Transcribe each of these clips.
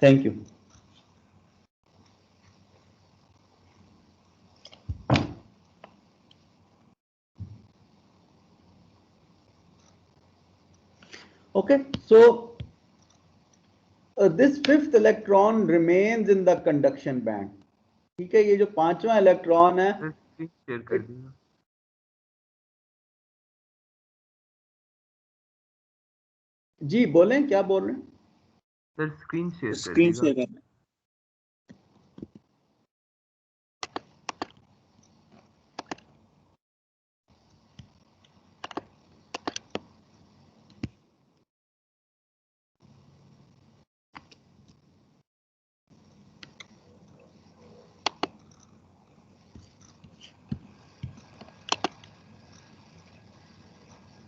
Thank you. Okay, so this fifth electron remains in the conduction band. ठीक है, ये जो पांचवा इलेक्ट्रॉन है, शेयर कर दिया। जी बोलें, क्या बोल रहे हैं sir? Screen share screen share करना।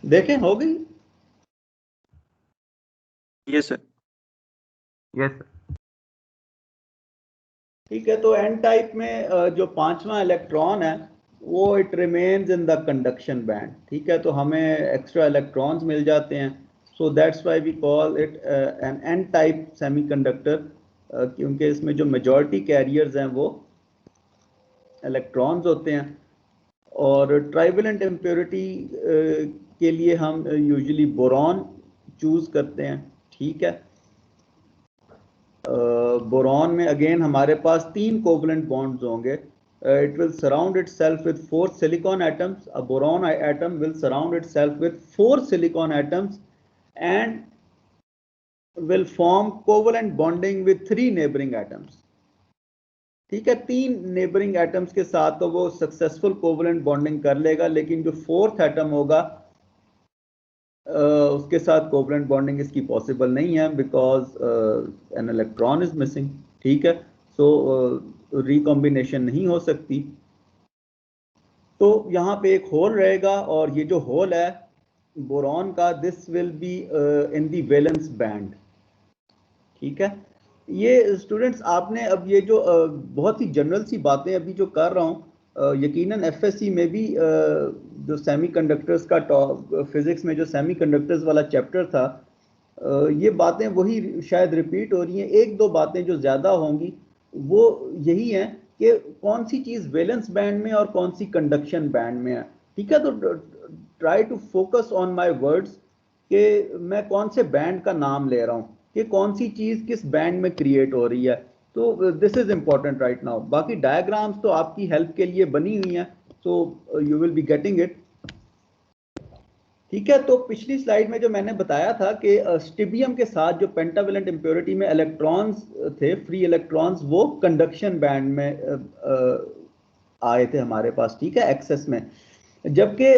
देखें, हो गई? Yes sir. Yes sir. ठीक है, तो एन टाइप में जो पांचवा इलेक्ट्रॉन है वो it remains in the conduction band. ठीक है, तो हमें एक्स्ट्रा इलेक्ट्रॉन्स मिल जाते हैं, so that's why we call it an N type semiconductor, क्योंकि इसमें जो मेजॉरिटी कैरियर्स हैं वो इलेक्ट्रॉन्स होते हैं। और ट्राइवेलेंट इम्प्योरिटी के लिए हम यूजुअली बोरॉन चूज करते हैं। ठीक है, बोरॉन में अगेन हमारे पास 3 कोवलेंट बॉन्ड्स होंगे। It will surround itself with 4 silicon atoms. A boron atom will surround itself with 4 silicon atoms and will form covalent bonding with 3 neighbouring atoms. ठीक है, 3 neighbouring atoms के साथ तो वो सक्सेसफुल कोवलेंट बॉन्डिंग कर लेगा, लेकिन जो 4th एटम होगा उसके साथ कोवलेंट बॉन्डिंग इसकी पॉसिबल नहीं है, because an electron is missing. ठीक है, सो रिकॉम्बिनेशन नहीं हो सकती। तो यहाँ पे एक होल रहेगा, और ये जो होल है बोरॉन का, this will be in the valence band. ठीक है, ये स्टूडेंट्स आपने अब ये जो बहुत ही जनरल सी बातें अभी जो कर रहा हूँ, यकीनन एफएससी में भी जो सेमीकंडक्टर्स का फिजिक्स में जो सेमीकंडक्टर्स वाला चैप्टर था, ये बातें वही शायद रिपीट हो रही हैं। एक दो बातें जो ज़्यादा होंगी वो यही हैं कि कौन सी चीज़ वैलेंस बैंड में और कौन सी कंडक्शन बैंड में है। ठीक है, तो try to focus on my words कि मैं कौन से बैंड का नाम ले रहा हूँ, कि कौन सी चीज़ किस बैंड में क्रिएट हो रही है। तो this is important right now. बाकी डायग्राम्स तो आपकी हेल्प के लिए बनी हुई हैं, so you will be getting it. ठीक है, तो पिछली स्लाइड में जो मैंने बताया था कि स्टिबियम के साथ जो पेंटावेलेंट इम्प्योरिटी में इलेक्ट्रॉन्स थे, फ्री इलेक्ट्रॉन्स, वो कंडक्शन बैंड में आए थे हमारे पास। ठीक है, एक्सेस में। जबकि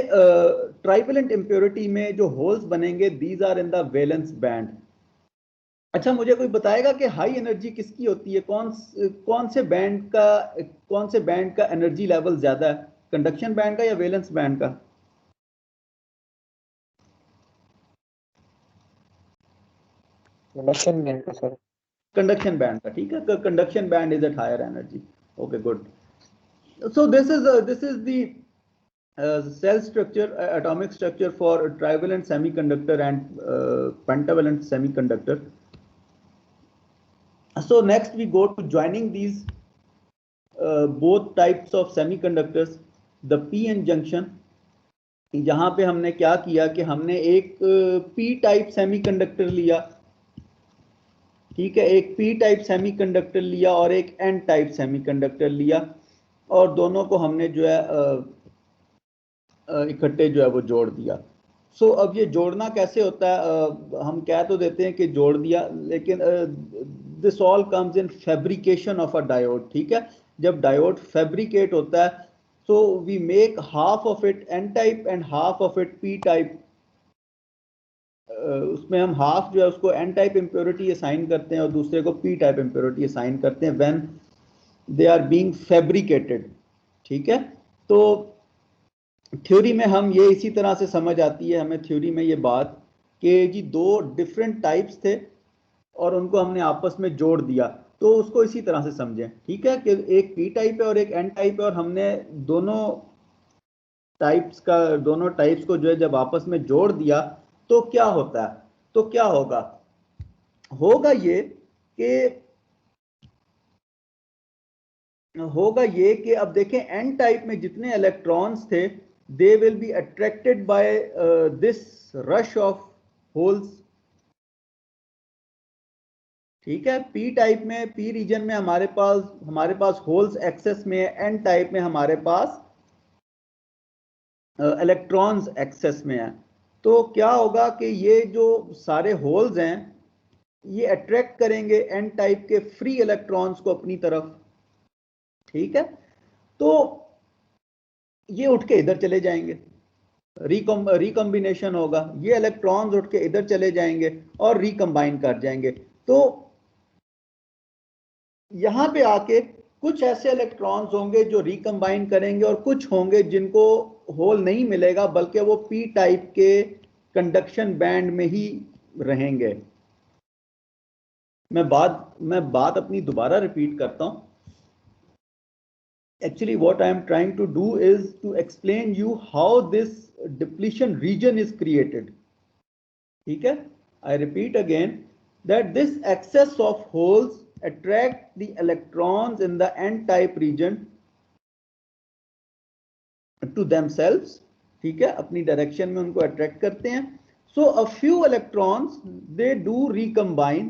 ट्राइवेलेंट इम्प्योरिटी में जो होल्स बनेंगे, these are in the valence band. अच्छा, मुझे कोई बताएगा कि हाई एनर्जी किसकी होती है? कौन से बैंड का एनर्जी लेवल ज्यादा है, कंडक्शन बैंड का या वैलेंस बैंड का? कंडक्शन बैंड का सर। कंडक्शन बैंड का। ठीक है, conduction band is at higher energy. Okay, good. So this is the cell structure, atomic structure for trivalent semiconductor and pentavalent semiconductor. So next we go to joining these both types of semiconductors, the p-n junction. यहाँ पे हमने क्या किया कि हमने एक p type semiconductor लिया। ठीक है, एक p टाइप सेमीकंडक्टर लिया और एक n टाइप सेमीकंडक्टर लिया, और दोनों को हमने जो है इकट्ठे जो है वो जोड़ दिया। सो अब ये जोड़ना कैसे होता है? हम कह तो देते हैं कि जोड़ दिया, लेकिन this all comes in fabrication of a diode. ठीक है, जब डायोड फैब्रिकेट होता है, so we make half of it N type and half of it P type. उसमें हम हाफ जो है उसको एन टाइप इम्प्योरिटी असाइन करते हैं और दूसरे को पी टाइप इम्प्योरिटी असाइन करते हैं when they are being fabricated. ठीक है, तो थ्योरी में हम ये इसी तरह से समझ आती है हमें थ्योरी में ये बात कि जी दो डिफरेंट टाइप्स थे और उनको हमने आपस में जोड़ दिया, तो उसको इसी तरह से समझें। ठीक है, कि एक पी टाइप है और एक एन टाइप है, और हमने दोनों टाइप्स को जो है जब आपस में जोड़ दिया तो क्या होता है? तो क्या होगा ये कि होगा ये कि अब देखें एन टाइप में जितने इलेक्ट्रॉन्स थे दे will be attracted by this rush of holes. ठीक है, पी टाइप में, पी रीजन में हमारे पास होल्स एक्सेस में है, एन टाइप में हमारे पास इलेक्ट्रॉन्स एक्सेस में है। तो क्या होगा कि ये जो सारे होल्स हैं ये अट्रैक्ट करेंगे एन टाइप के फ्री इलेक्ट्रॉन्स को अपनी तरफ। ठीक है, तो ये उठ के इधर चले जाएंगे, रिकॉम्बिनेशन होगा, ये इलेक्ट्रॉन्स उठ के इधर चले जाएंगे और रिकम्बाइन कर जाएंगे। तो यहां पे आके कुछ ऐसे इलेक्ट्रॉन्स होंगे जो रिकम्बाइन करेंगे और कुछ होंगे जिनको होल नहीं मिलेगा बल्कि वो पी टाइप के कंडक्शन बैंड में ही रहेंगे। मैं बात अपनी दोबारा रिपीट करता हूं। Actually, what I am trying to do is to explain you how this depletion region is created. ठीक है, I repeat again that this excess of holes attract the electrons in the n-type region to themselves. ठीक है, अपनी direction में उनको attract करते हैं। So a few electrons they do recombine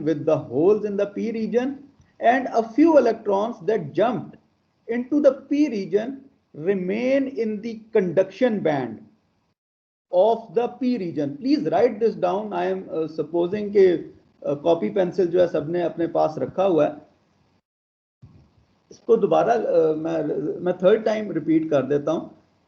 with the holes in the p region, and a few electrons that jumped into the p region remain in the conduction band of the p region. Please write this down. I am supposing कि copy pencil जो है सबने अपने पास रखा हुआ है। इसको दोबारा मैं थर्ड टाइम रिपीट कर देता हूं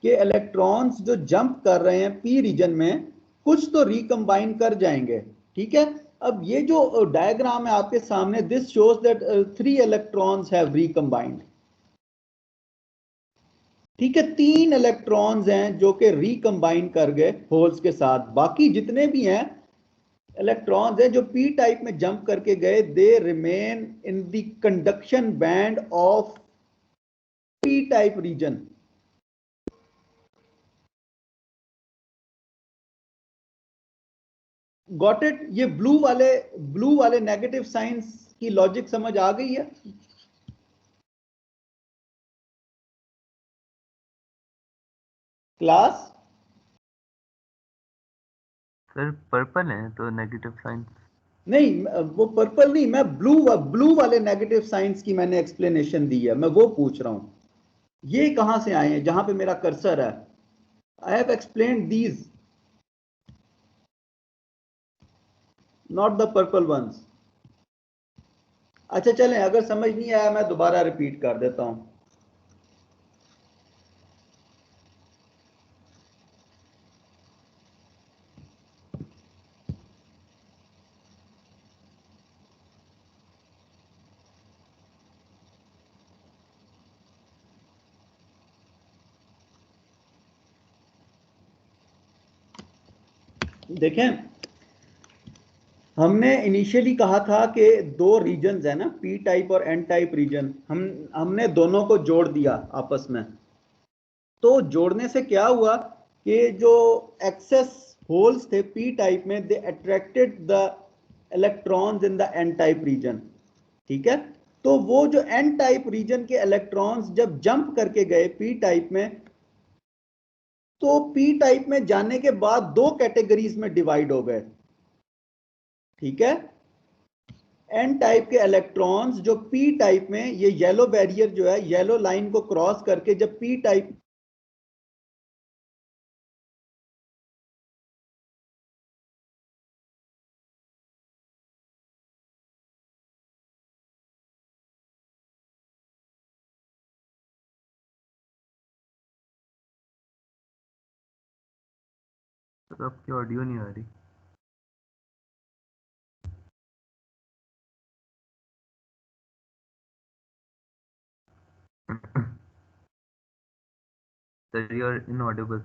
कि इलेक्ट्रॉन्स जो जंप कर रहे हैं पी रीजन में कुछ तो रिकम्बाइन कर जाएंगे। ठीक है, अब ये जो डायग्राम है आपके सामने, this shows that 3 electrons have recombined. ठीक है, 3 इलेक्ट्रॉन्स हैं जो कि रिकम्बाइन कर गए होल्स के साथ। बाकी जितने भी हैं इलेक्ट्रॉन्स हैं जो पी टाइप में जंप करके गए, they remain in the conduction band of P type region. Got it? ये ब्लू वाले नेगेटिव साइंस की लॉजिक समझ आ गई है? क्लास सर पर्पल है तो नेगेटिव साइन। नहीं, वो पर्पल नहीं, मैं ब्लू वाले नेगेटिव साइंस की मैंने एक्सप्लेनेशन दी है, मैं वो पूछ रहा हूं ये कहां से आए हैं जहां पे मेरा कर्सर है। I have explained these, not the purple ones. अच्छा चलें, अगर समझ नहीं आया मैं दोबारा रिपीट कर देता हूं। देखें, हमने इनिशियली कहा था कि 2 रीजन्स है ना, पी टाइप और एन टाइप रीजन। हमने दोनों को जोड़ दिया आपस में। तो जोड़ने से क्या हुआ कि जो एक्सेस होल्स थे पी टाइप में, they attracted the electrons in the N type region. ठीक है, तो वो जो एन टाइप रीजन के इलेक्ट्रॉन्स जब जंप करके गए पी टाइप में, तो पी टाइप में जाने के बाद 2 कैटेगरीज में डिवाइड हो गए। ठीक है, एन टाइप के इलेक्ट्रॉन्स जो पी टाइप में, ये येलो बैरियर जो है, येलो लाइन को क्रॉस करके जब पी टाइप तो आपकी ऑडियो नहीं आ रही। Sir you are inaudible.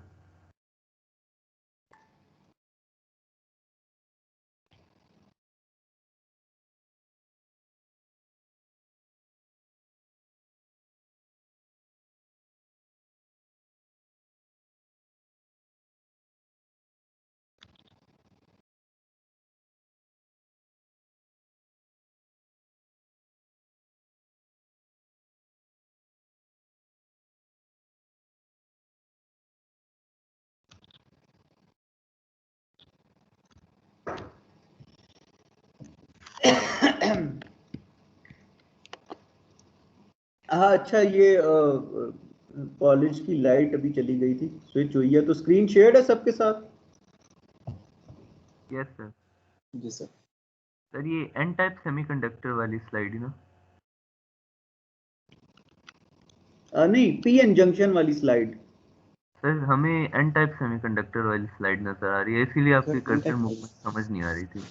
हाँ अच्छा, ये कॉलेज की लाइट अभी चली गई थी, स्विच हुई है, तो स्क्रीन शेयर्ड है सबके साथ? Yes sir. जी सर। सर ये एन टाइप सेमीकंडक्टर वाली स्लाइड है ना? नहीं, पीएन जंक्शन वाली स्लाइड। सर हमें एन टाइप सेमीकंडक्टर वाली स्लाइड नजर आ रही है, इसीलिए आपकी सर कर्सर मूवमेंट समझ नहीं आ रही थी।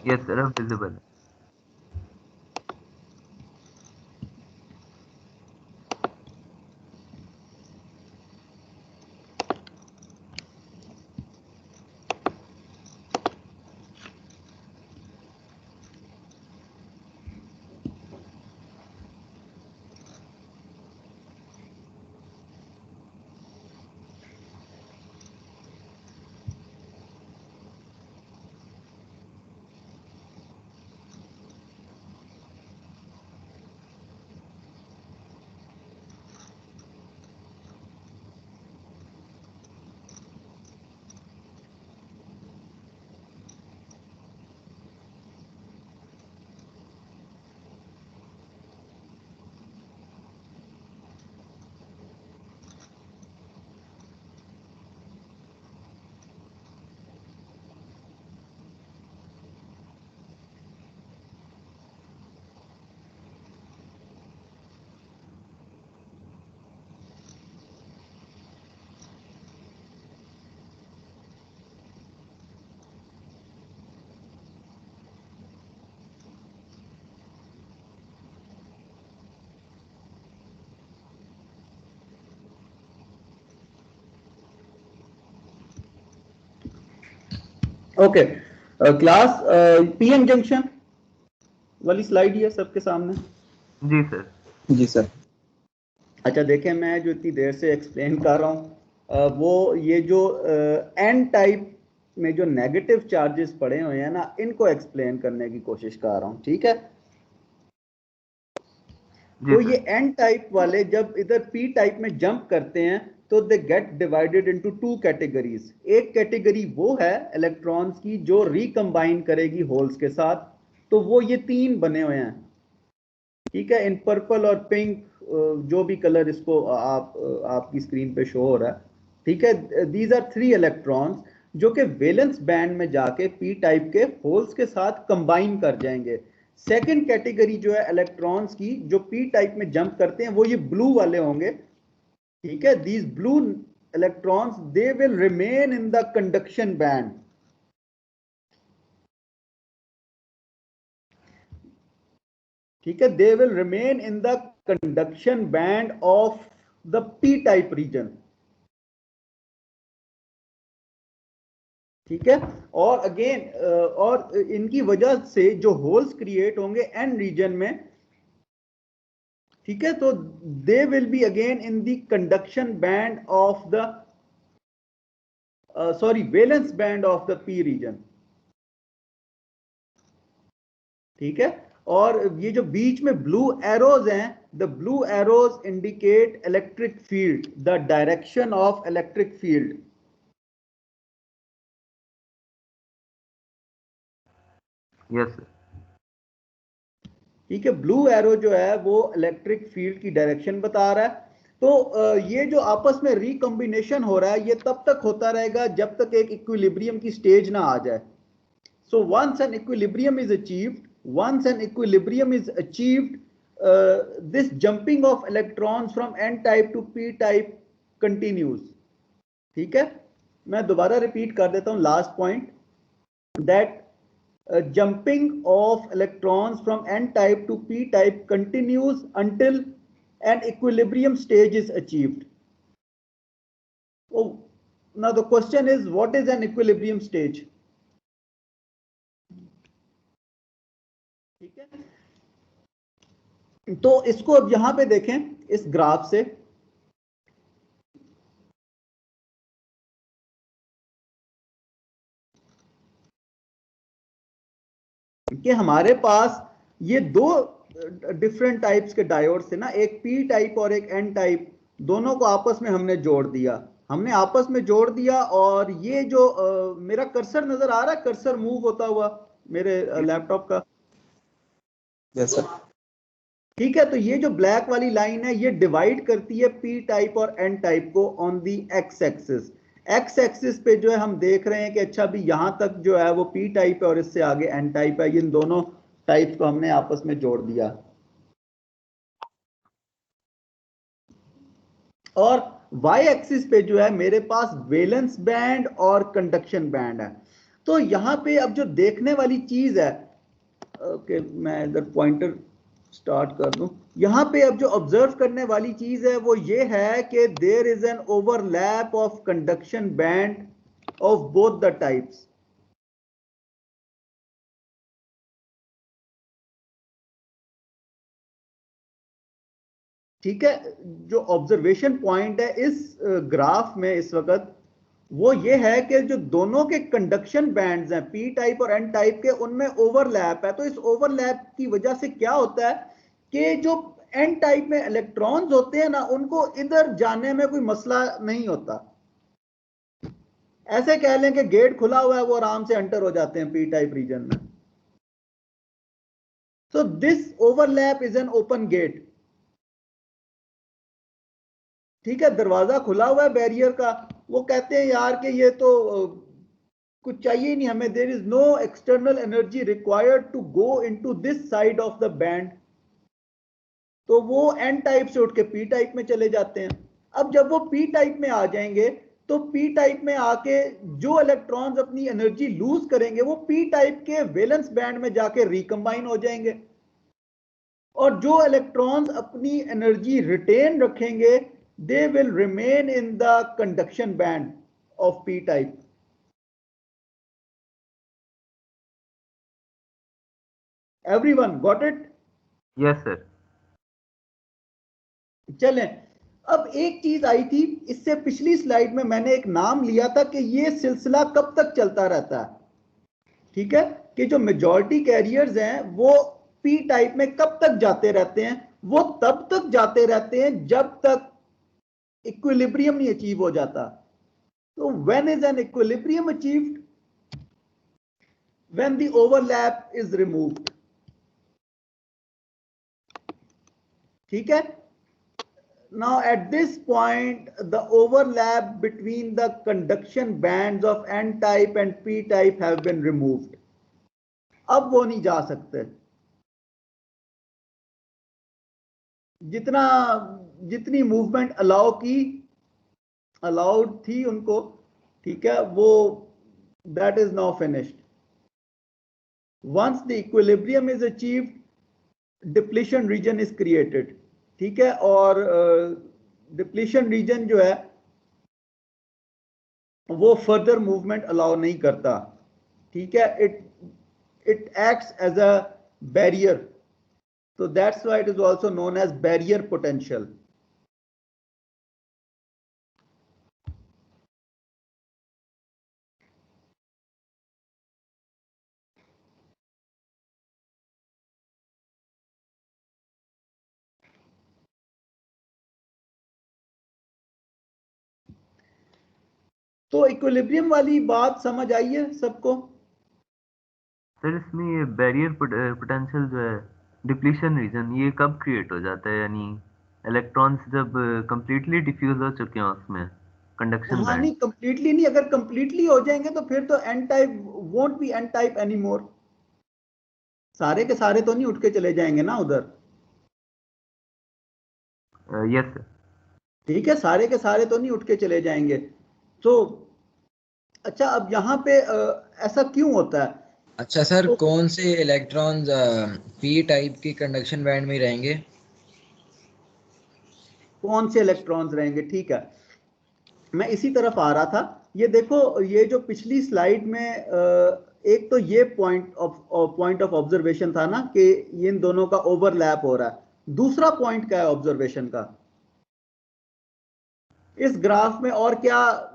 यस सर, अब विजिबल है। ओके क्लास, पीएन जंक्शन वाली स्लाइड ही है सबके सामने? जी सर। जी सर। अच्छा देखें, मैं जो इतनी देर से एक्सप्लेन कर रहा हूँ वो ये जो एन टाइप में जो नेगेटिव चार्जेस पड़े हुए हैं ना, इनको एक्सप्लेन करने की कोशिश कर रहा हूँ, ठीक है? जी तो सर। ये एन टाइप वाले जब इधर पी टाइप में जंप करते हैं तो they get divided into two categories. एक कैटेगरी वो है इलेक्ट्रॉन्स की जो रिकंबाइन करेगी होल्स के साथ, तो वो ये तीन बने हुए हैं, ठीक है? इन पर्पल और पिंक, जो भी कलर इसको आपकी स्क्रीन पे शो हो रहा है, ठीक है? दीज आर थ्री इलेक्ट्रॉन्स जो कि वैलेंस बैंड में जाके पी टाइप के होल्स के साथ कंबाइन कर जाएंगे। सेकंड कैटेगरी जो है इलेक्ट्रॉन्स की जो पी टाइप में जंप करते हैं, वो ये ब्लू वाले होंगे, ठीक है? These blue electrons they will remain in the conduction band, ठीक है? They will remain in the conduction band of the P type region, ठीक है? और अगेन और इनकी वजह से जो होल्स क्रिएट होंगे एन रीजन में, ठीक है? तो they will be again in the conduction band of the sorry valence band of the P region, ठीक है? और ये जो बीच में ब्लू एरोज हैं, the blue arrows indicate electric field, the direction of electric field, yes sir. ठीक है? ब्लू एरो जो है वो इलेक्ट्रिक फील्ड की डायरेक्शन बता रहा है। तो ये जो आपस में रिकॉम्बिनेशन हो रहा है ये तब तक होता रहेगा जब तक एक इक्विलिब्रियम की स्टेज ना आ जाए। So once an equilibrium is achieved, this jumping of electrons from n type to p type continues, ठीक है? मैं दोबारा रिपीट कर देता हूं last point, that jumping of electrons from n type to p type continues until an equilibrium stage is achieved. Oh, now the question is, what is an equilibrium stage? ठीक है? तो इसको अब यहां पे देखें इस ग्राफ से, कि हमारे पास ये दो डिफरेंट टाइप्स के डायोड्स थे ना, एक पी टाइप और एक एन टाइप, दोनों को आपस में हमने जोड़ दिया, और ये जो मेरा कर्सर नजर आ रहा है, कर्सर मूव होता हुआ मेरे लैपटॉप का, यस सर। ठीक है। तो ये जो ब्लैक वाली लाइन है ये डिवाइड करती है पी टाइप और एन टाइप को ऑन दी एक्स एक्सिस पे जो है हम देख रहे हैं कि अच्छा भी यहां तक जो है वो पी टाइप है और इससे आगे एन टाइप है, इन दोनों टाइप्स को हमने आपस में जोड़ दिया। और वाई एक्सिस पे जो है मेरे पास वैलेंस बैंड और कंडक्शन बैंड है। तो यहां पे अब जो देखने वाली चीज है, ओके मैं इधर पॉइंटर स्टार्ट कर दूं, यहां पे अब जो ऑब्जर्व करने वाली चीज है वो ये है कि there is an overlap of conduction band of both the types. ठीक है, जो ऑब्जर्वेशन पॉइंट है इस ग्राफ में इस वक्त वो ये है कि जो दोनों के कंडक्शन बैंड्स हैं पी टाइप और एन टाइप के, उनमें ओवरलैप है। तो इस ओवरलैप की वजह से क्या होता है कि जो एन टाइप में इलेक्ट्रॉन्स होते हैं ना, उनको इधर जाने में कोई मसला नहीं होता। ऐसे कह लें कि गेट खुला हुआ है, वो आराम से एंटर हो जाते हैं पी टाइप रीजन में। So this overlap is an open gate. ठीक है, दरवाजा खुला हुआ है बैरियर का, वो कहते हैं यार कि ये तो कुछ चाहिए ही नहीं हमें, there is no external energy required to go into this side of the band, तो वो एन टाइप से उठ के पी टाइप में चले जाते हैं। अब जब वो पी टाइप में आ जाएंगे तो पी टाइप में आके जो इलेक्ट्रॉन्स अपनी एनर्जी लूज करेंगे वो पी टाइप के वैलेंस बैंड में जाके रिकंबाइन हो जाएंगे, और जो इलेक्ट्रॉन्स अपनी एनर्जी रिटेन रखेंगे दे will remain in the conduction band of P type. Everyone got it? Yes sir. चलें, अब एक चीज आई थी इससे पिछली स्लाइड में, मैंने एक नाम लिया था कि ये सिलसिला कब तक चलता रहता है। ठीक है, कि जो मेजॉरिटी कैरियर्स हैं वो पी टाइप में कब तक जाते रहते हैं, वो तब तक जाते रहते हैं जब तक इक्विलिब्रियम नहीं अचीव हो जाता। तो when is an equilibrium achieved? When the overlap is removed. ठीक है, now at this point the overlap between the conduction bands of n type and p type have been removed। अब वो नहीं जा सकते, जितनी मूवमेंट अलाउड थी उनको, ठीक है, वो that is now finished। once the equilibrium is achieved depletion region is created। ठीक है, और डिप्लीशन रीजन जो है वो फर्दर मूवमेंट अलाउ नहीं करता। ठीक है, it acts as a barrier, तो that's why it is also known as barrier potential. तो इक्विलिब्रियम वाली बात समझ आई है सबको? सर इसमें ये बैरियर पोटेंशियल जो है डिप्लीशन रीजन, ये कब क्रिएट हो जाता है? यानी इलेक्ट्रॉन्स जब कंप्लीटली डिफ्यूज हो चुके हैं उसमें कंडक्शन हाँ बैंड। नहीं, कंप्लीटली नहीं, अगर कंप्लीटली हो जाएंगे तो फिर तो N type won't be N type any more. सारे के सारे तो नहीं उठ के चले जाएंगे ना उधर। Yes sir. ठीक है, सारे के सारे तो नहीं उठ के चले जाएंगे। तो अच्छा, अब यहाँ पे ऐसा क्यों होता है? अच्छा सर, तो कौन से इलेक्ट्रॉन्स पी टाइप की कंडक्शन बैंड में रहेंगे? कौन से इलेक्ट्रॉन्स रहेंगे? ठीक है, मैं इसी तरफ आ रहा था। ये देखो, ये जो पिछली स्लाइड में एक तो ये पॉइंट ऑफ ऑब्जर्वेशन था ना कि इन दोनों का ओवरलैप हो रहा है। दूसरा पॉइंट क्या है ऑब्जर्वेशन का इस ग्राफ में, और क्या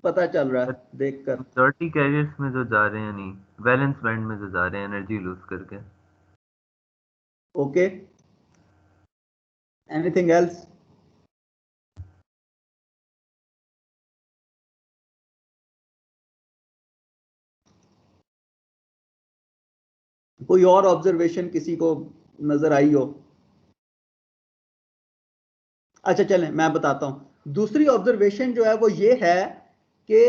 पता चल रहा है देखकर? मेजॉरिटी कैरियर्स में जो जा रहे हैं, नहीं वैलेंस बैंड में जो जा रहे हैं एनर्जी लूज करके। Okay, anything else? कोई और ऑब्जर्वेशन किसी को नजर आई हो? अच्छा चलें मैं बताता हूं। दूसरी ऑब्जर्वेशन जो है वो ये है कि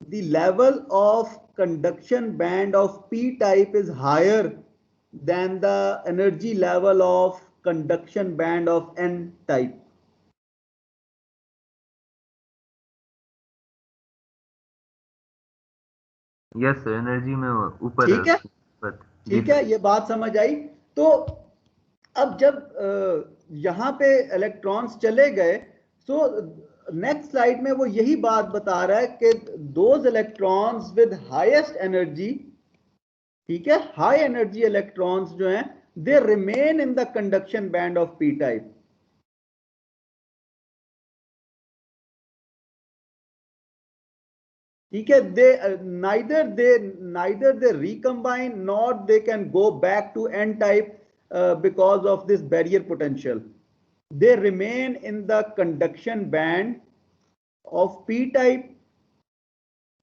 the level of conduction band of p type is higher than the energy level of conduction band of n type. Yes energy में ऊपर है ठीक है, उसकी। जी ठीक सर। है, ये बात समझ आई। तो अब जब यहां पे इलेक्ट्रॉन्स चले गए, तो नेक्स्ट स्लाइड में वो यही बात बता रहा है कि those electrons with highest energy, ठीक है, हाई एनर्जी इलेक्ट्रॉन्स जो हैं, दे remain in the conduction band of P type. ठीक है, neither they recombine nor they can go back to n type because of this barrier potential. They remain in the conduction band of p type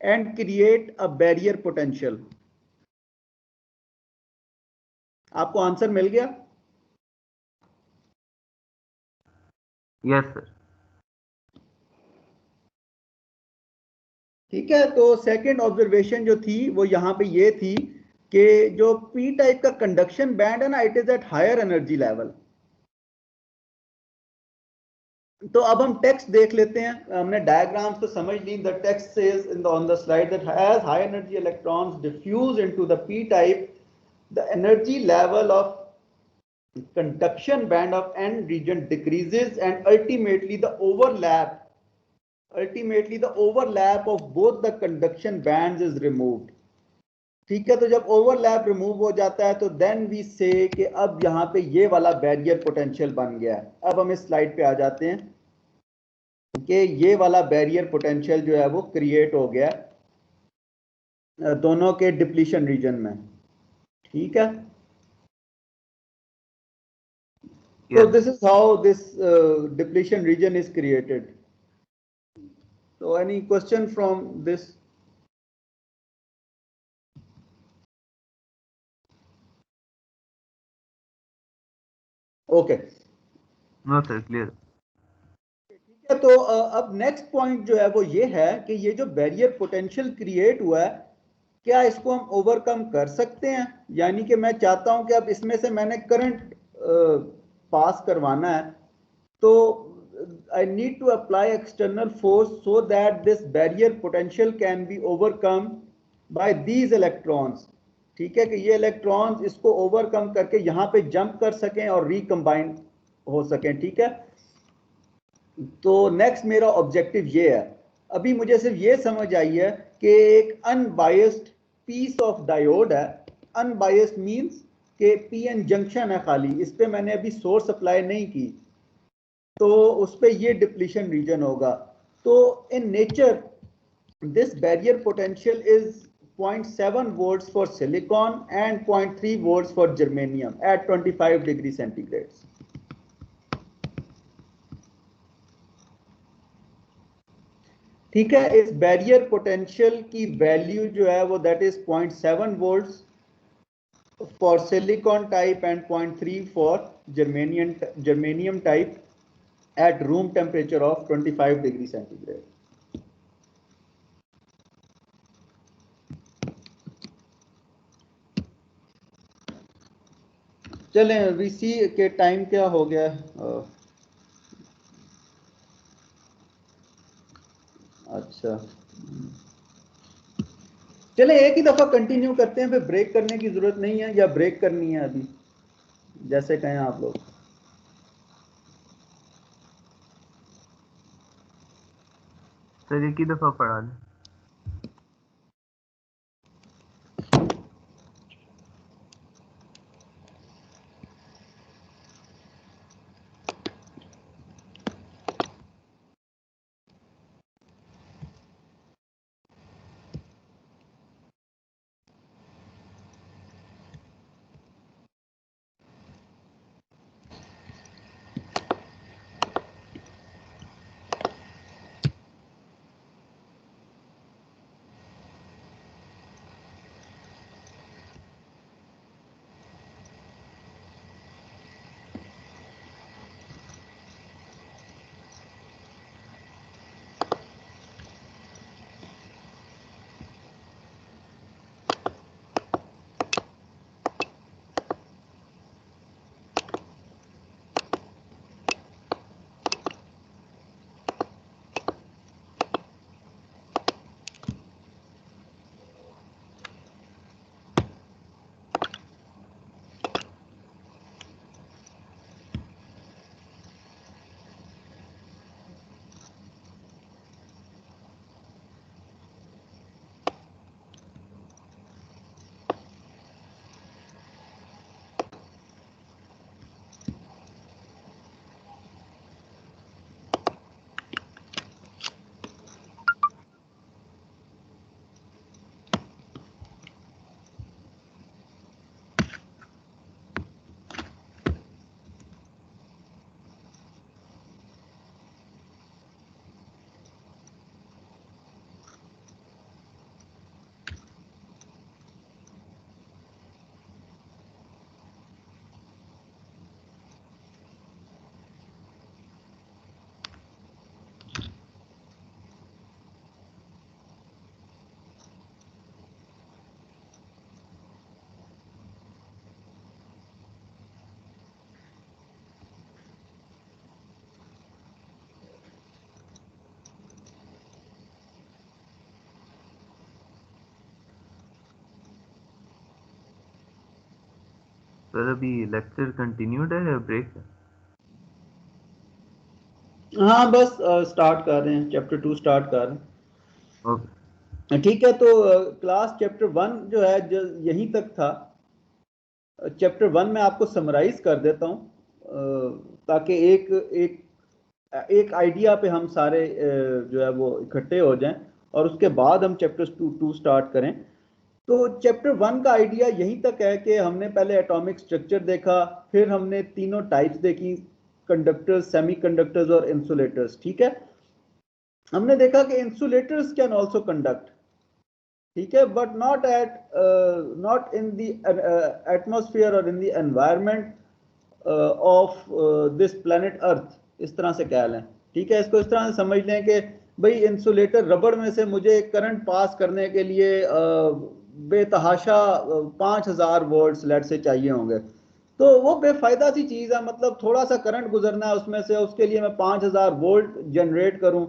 and create a barrier potential. आपको answer मिल गया? Yes sir. ठीक है, तो second observation जो थी वो यहां पे ये थी कि जो पी टाइप का कंडक्शन बैंड है ना, it is at higher energy level. तो अब हम टेक्स्ट देख लेते हैं। हमने डायग्राम्स तो समझ ली। The text says in the on the slide that as high energy electrons diffuse into the P type, the energy level of conduction band of n region decreases and ultimately the overlap of both the conduction bands is removed. ठीक है, तो जब overlap remove हो जाता है तो then we से कि अब यहां पे ये वाला बैरियर पोटेंशियल बन गया है। अब हम इस स्लाइड पे आ जाते हैं कि ये वाला बैरियर पोटेंशियल जो है वो क्रिएट हो गया दोनों के डिप्लीशन रीजन में। ठीक है, so yes. this is how this depletion region is created. So any question from this? Okay. No sir clear. ठीक है, तो अब नेक्स्ट पॉइंट जो है वो ये है कि ये जो बैरियर पोटेंशियल क्रिएट हुआ है, क्या इसको हम ओवरकम कर सकते हैं? यानी कि मैं चाहता हूं कि अब इसमें से मैंने करंट पास करवाना है, तो I need to apply external force so that this barrier potential can be overcome by these electrons. ठीक है, कि ये इलेक्ट्रॉन्स इसको ओवरकम करके यहां पे जंप कर सकें और रिकम्बाइन हो सकें। ठीक है, तो नेक्स्ट मेरा ऑब्जेक्टिव ये है। अभी मुझे सिर्फ ये समझ आई है कि एक अनबायस्ड पीस ऑफ डायोड है। अनबायस्ड मींस कि पीएन जंक्शन है खाली, इस पे मैंने अभी सोर्स अप्लाई नहीं की, तो उस पे ये डिप्लीशन रीजन होगा। तो in nature this barrier potential is 0.7 volts for silicon and 0.3 volts for germanium at 25 degree centigrade. ठीक है, इस बैरियर पोटेंशियल की वैल्यू जो है वो that is 0.7 volts for silicon type and 0.3 for germanium type at room temperature of 25 degree centigrade. चलें VC के time क्या हो गया? अच्छा, चले एक ही दफा कंटिन्यू करते हैं, फिर ब्रेक करने की जरूरत नहीं है, या ब्रेक करनी है अभी, जैसे कहें आप लोग। सर एक ही दफा पढ़ा दें। सर अभी लेक्चर कंटिन्यूड है या ब्रेक है? हाँ बस स्टार्ट कर रहे हैं, चैप्टर 2 स्टार्ट कर रहे हैं। ओके ठीक है, तो क्लास चैप्टर 1 जो है जो यहीं तक था। चैप्टर 1 में आपको समराइज कर देता हूँ ताकि एक आइडिया पे हम सारे जो है वो इकट्ठे हो जाएं और उसके बाद हम चैप्टर 2 स्टार्ट करें। तो चैप्टर 1 का आइडिया यहीं तक है कि हमने पहले एटॉमिक स्ट्रक्चर देखा, फिर हमने तीनों टाइप्स देखी, कंडक्टर्स, सेमीकंडक्टर्स और इंसुलेटर्स। ठीक है, हमने देखा कि इंसुलेटर्स कैन आल्सो कंडक्ट, ठीक है, but not in the atmosphere और in the environment of this planet earth, इस तरह से कह लें। ठीक है, इसको इस तरह से समझ लें कि भाई इंसुलेटर रबड़ में से मुझे करंट पास करने के लिए बेतहाशा 5000 वोल्ट्स लेट से चाहिए होंगे, तो वो बेफायदा सी चीज़ है। मतलब थोड़ा सा करंट गुजरना है उसमें से, उसके लिए मैं 5000 वोल्ट जनरेट करूं,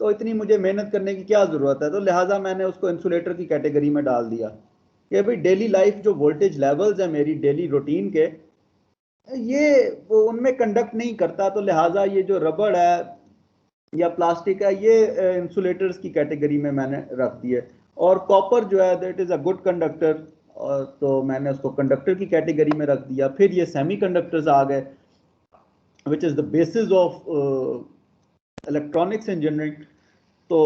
तो इतनी मुझे मेहनत करने की क्या ज़रूरत है। तो लिहाजा मैंने उसको इंसुलेटर की कैटेगरी में डाल दिया कि भाई डेली लाइफ जो वोल्टेज लेवल्स है मेरी डेली रूटीन के, ये वो उनमें कंडक्ट नहीं करता, तो लिहाजा ये जो रबड़ है या प्लास्टिक है ये इंसुलेटर्स की कैटेगरी में मैंने रख दिए। और कॉपर जो है that is a good conductor, तो मैंने उसको कंडक्टर की कैटेगरी में रख दिया। फिर ये सेमीकंडक्टर्स आ गए which is the basis of electronics engineering. तो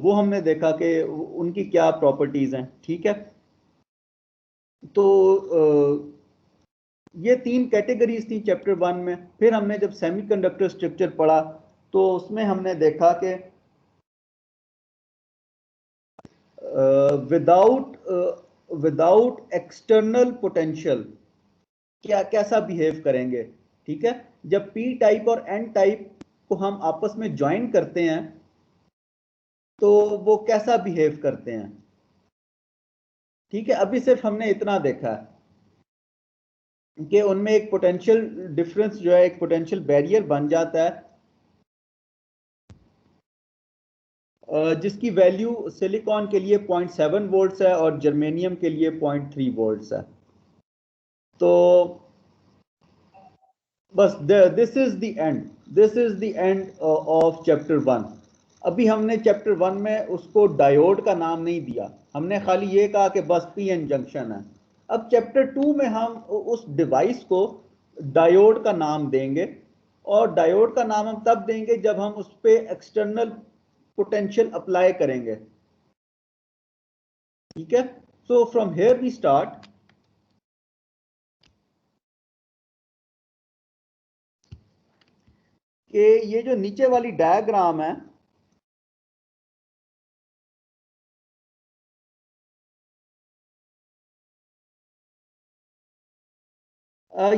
वो हमने देखा कि उनकी क्या प्रॉपर्टीज़ हैं। ठीक है, तो ये 3 कैटेगरीज थी चैप्टर 1 में। फिर हमने जब सेमीकंडक्टर स्ट्रक्चर पढ़ा तो उसमें हमने देखा कि विदाउट एक्सटर्नल पोटेंशियल क्या कैसा बिहेव करेंगे। ठीक है, जब पी टाइप और एन टाइप को हम आपस में ज्वाइन करते हैं तो वो कैसा बिहेव करते हैं। ठीक है, अभी सिर्फ हमने इतना देखा है कि उनमें एक पोटेंशियल डिफरेंस जो है, एक पोटेंशियल बैरियर बन जाता है जिसकी वैल्यू सिलिकॉन के लिए 0.7 वोल्ट्स है और जर्मेनियम के लिए 0.3 वोल्ट्स है। तो बस this is the end of chapter 1। अभी हमने चैप्टर 1 में उसको डायोड का नाम नहीं दिया, हमने खाली ये कहा कि बस पी एन जंक्शन है। अब चैप्टर 2 में हम उस डिवाइस को डायोड का नाम देंगे, और डायोड का नाम हम तब देंगे जब हम उस पर एक्सटर्नल पोटेंशियल अप्लाई करेंगे। ठीक है, so from here we start. कि ये जो नीचे वाली डायग्राम है